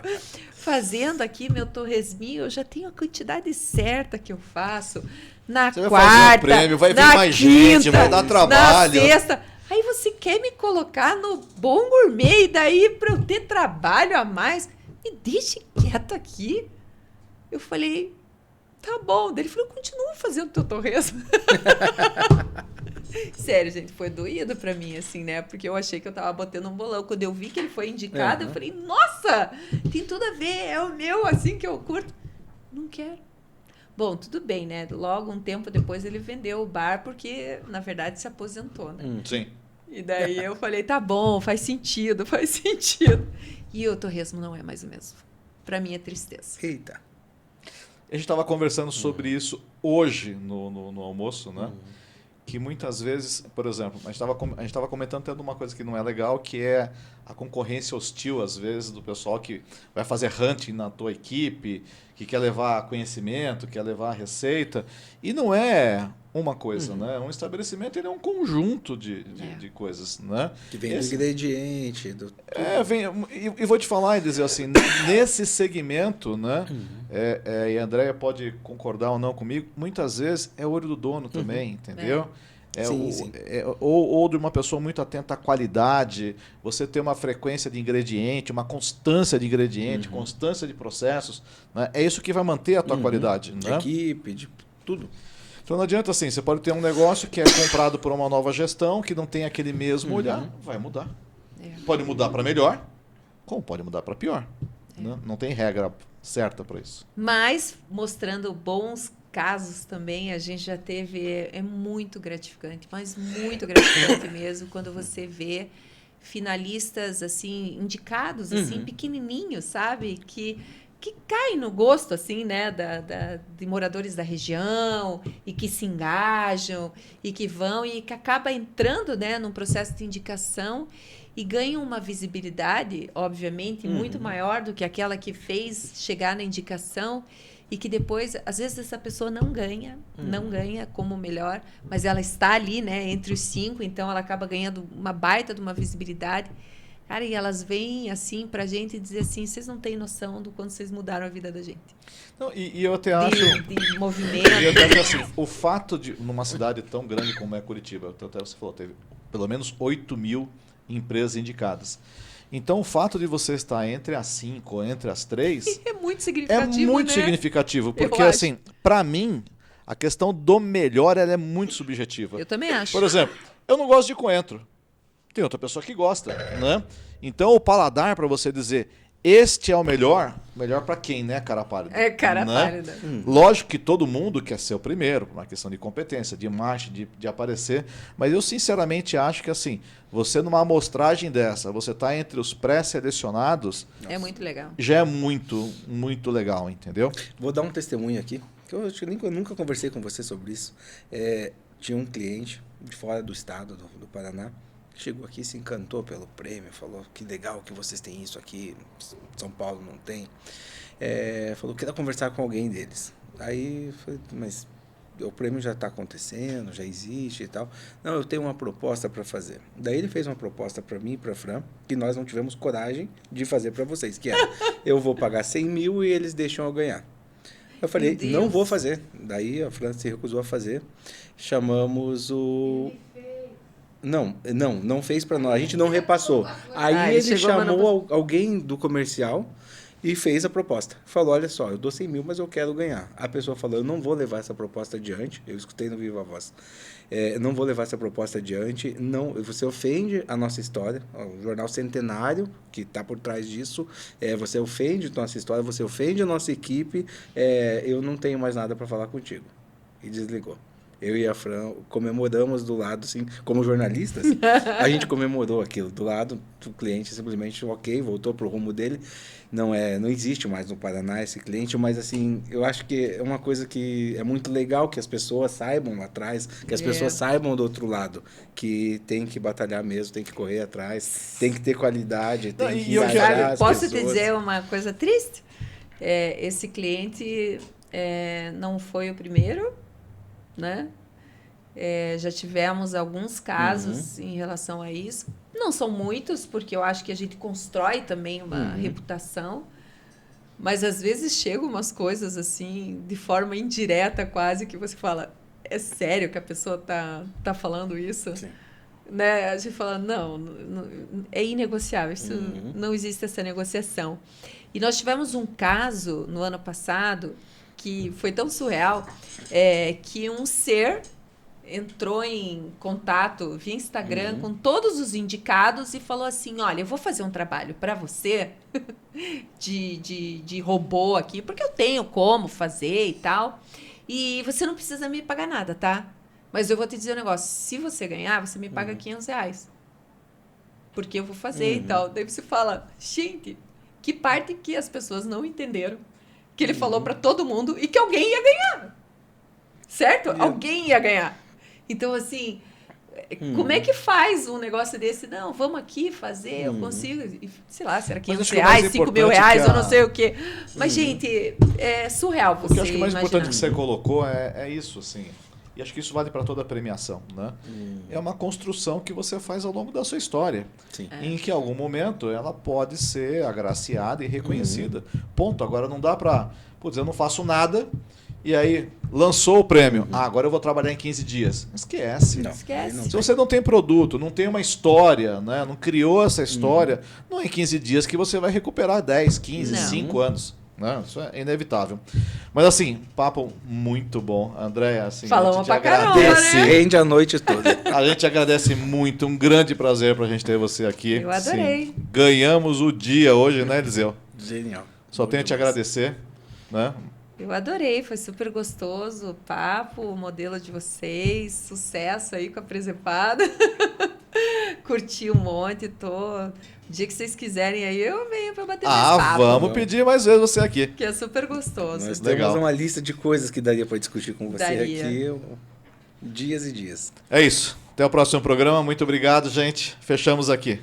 S3: fazendo aqui meu torresminho, eu já tenho a quantidade certa que eu faço. Na
S1: Você vai
S3: quarta,
S1: fazer um prêmio, vai vir
S3: na
S1: mais
S3: quinta,
S1: gente, vai dar trabalho.
S3: na sexta. Aí você quer me colocar no Bom Gourmet, e daí para eu ter trabalho a mais, me deixe quieto aqui. Eu falei, tá bom. Daí ele falou, continua fazendo teu torresmo. Sério, gente, foi doído pra mim, assim, né? Porque eu achei que eu tava botando um bolão. Quando eu vi que ele foi indicado, eu falei, nossa, tem tudo a ver, é o meu, assim, que eu curto. Não quero. Bom, tudo bem, né? Logo, um tempo depois, ele vendeu o bar, porque, na verdade, se aposentou, né?
S1: Sim.
S3: E daí eu falei, tá bom, faz sentido, faz sentido. E o torresmo não é mais o mesmo. Pra mim é tristeza.
S2: Eita.
S1: A gente estava conversando sobre isso hoje no almoço, né? Que muitas vezes, por exemplo, a gente estava comentando até de uma coisa que não é legal, que é a concorrência hostil, às vezes, do pessoal que vai fazer hunting na tua equipe, que quer levar conhecimento, quer levar receita. E não é uma coisa, né? Um estabelecimento ele é um conjunto de coisas, né?
S2: Que vem do ingrediente.
S1: E vou te falar e dizer assim, nesse segmento, né? E a Andréia pode concordar ou não comigo, muitas vezes é o olho do dono também, entendeu?
S2: Sim.
S1: Ou de uma pessoa muito atenta à qualidade, você ter uma frequência de ingrediente, uma constância de ingrediente, constância de processos, né? É isso que vai manter a tua qualidade.
S2: De
S1: Né?
S2: equipe, de tudo.
S1: Então não adianta assim, você pode ter um negócio que é comprado por uma nova gestão, que não tem aquele mesmo olhar, vai mudar. Pode mudar para melhor, como pode mudar para pior. Né? Não tem regra certa para isso.
S3: Mas, mostrando bons casos também, a gente já teve, é muito gratificante, mas muito gratificante mesmo, quando você vê finalistas, assim, indicados, assim, pequenininhos, sabe? Que caem no gosto, assim, né, de moradores da região e que se engajam e que vão e que acaba entrando, né, num processo de indicação e ganham uma visibilidade, obviamente, muito maior do que aquela que fez chegar na indicação e que depois, às vezes, essa pessoa não ganha como melhor, mas ela está ali, né, entre os 5, então ela acaba ganhando uma baita de uma visibilidade. Cara, e elas vêm assim pra gente dizer assim, vocês não têm noção do quanto vocês mudaram a vida da gente.
S1: Não, e eu até acho...
S3: De movimento.
S1: E eu até acho assim, o fato de, numa cidade tão grande como é Curitiba, até você falou, teve pelo menos 8.000 empresas indicadas. Então, o fato de você estar entre as 5 ou entre as 3...
S3: É muito significativo,
S1: É muito
S3: né?
S1: significativo, porque
S3: Eu
S1: assim, pra mim, a questão do melhor ela é muito subjetiva.
S3: Eu também acho.
S1: Por exemplo, eu não gosto de coentro. Tem outra pessoa que gosta, né? Então o paladar para você dizer este é o melhor para quem, né, cara pálida?
S3: É cara
S1: né?
S3: pálida.
S1: Lógico que todo mundo quer ser o primeiro, por uma questão de competência, de marcha, de aparecer, mas eu sinceramente acho que assim, você numa amostragem dessa, você tá entre os pré-selecionados,
S3: É muito legal.
S1: já é muito, muito legal, entendeu?
S2: Vou dar um testemunho aqui, que eu acho que eu nunca conversei com você sobre isso. Tinha um cliente de fora do estado, do Paraná, chegou aqui, se encantou pelo prêmio, falou que legal que vocês têm isso aqui, São Paulo não tem. Falou que queria conversar com alguém deles. Aí eu falei, mas o prêmio já está acontecendo, já existe e tal. Não, eu tenho uma proposta para fazer. Daí ele fez uma proposta para mim e para a Fran, que nós não tivemos coragem de fazer para vocês, que era, eu vou pagar 100 mil e eles deixam eu ganhar. Eu falei, não vou fazer. Daí a Fran se recusou a fazer. Chamamos o... Não fez para nós. A gente não repassou. Aí ele chamou alguém do comercial e fez a proposta. Falou, olha só, eu dou 100 mil, mas eu quero ganhar. A pessoa falou, eu não vou levar essa proposta adiante. Eu escutei no Viva Voz. Não vou levar essa proposta adiante. Não, você ofende a nossa história. O jornal centenário, que está por trás disso, você ofende a nossa história, você ofende a nossa equipe. Eu não tenho mais nada para falar contigo. E desligou. Eu e a Fran comemoramos do lado, assim, como jornalistas, a gente comemorou aquilo. Do lado do cliente, simplesmente, ok, voltou pro rumo dele. Não existe mais no Paraná esse cliente, mas assim, eu acho que é uma coisa que é muito legal que as pessoas saibam lá atrás, que as pessoas saibam do outro lado, que tem que batalhar mesmo, tem que correr atrás, tem que ter qualidade, tem que engajar as
S3: Posso
S2: pessoas.
S3: te dizer uma coisa triste? Esse cliente não foi o primeiro, né? Já tivemos alguns casos em relação a isso. Não são muitos, porque eu acho que a gente constrói também uma reputação. Mas às vezes chegam umas coisas assim, de forma indireta quase, que você fala, é sério que a pessoa tá falando isso?
S2: Sim.
S3: Né? A gente fala, não, é inegociável, isso não existe essa negociação. E nós tivemos um caso no ano passado que foi tão surreal, que um ser entrou em contato via Instagram com todos os indicados e falou assim, olha, eu vou fazer um trabalho para você de robô aqui, porque eu tenho como fazer e tal, e você não precisa me pagar nada, tá? Mas eu vou te dizer um negócio, se você ganhar, você me paga R$500, porque eu vou fazer e tal. Daí você fala, gente, que parte que as pessoas não entenderam, que ele falou para todo mundo e que alguém ia ganhar, certo? Alguém ia ganhar. Então, assim, como é que faz um negócio desse? Não, vamos aqui fazer, eu consigo. E, sei lá, será R$500, R$5.000, eu não sei o quê. Mas, gente, é surreal você
S1: O que eu acho que o mais
S3: imaginar.
S1: importante que você colocou é isso, assim. E acho que isso vale para toda a premiação, né? É uma construção que você faz ao longo da sua história.
S2: Sim.
S1: Em que, em algum momento, ela pode ser agraciada e reconhecida. Ponto. Agora, não dá para... Putz, eu não faço nada... E aí, lançou o prêmio. Agora eu vou trabalhar em 15 dias. Esquece.
S2: Não,
S3: Esquece.
S1: Se você não tem produto, não tem uma história, né? Não criou essa história, não é em 15 dias que você vai recuperar 10, 15,
S3: Não.
S1: 5 anos. Né? Isso é inevitável. Mas assim, papo muito bom. Andréia, assim,
S3: Falamos
S1: a gente
S3: pra caramba,
S1: agradece.
S3: né?
S2: Rende a noite toda.
S1: A gente agradece muito. Um grande prazer pra gente ter você aqui.
S3: Eu adorei.
S1: Sim. Ganhamos o dia hoje, né, Eliseu?
S2: Genial.
S1: Só
S2: Bom
S1: tenho a te
S2: demais.
S1: agradecer. Né?
S3: Eu adorei, foi super gostoso o papo, o modelo de vocês, sucesso aí com a presepada. Curti um monte, O dia que vocês quiserem aí, eu venho para bater mais papo.
S1: Vamos pedir mais vezes você aqui.
S3: Que é super gostoso.
S2: Nós
S1: Legal.
S2: temos uma lista de coisas que daria para discutir com você
S3: Daria.
S2: aqui dias e dias.
S1: É isso. Até o próximo programa. Muito obrigado, gente. Fechamos aqui.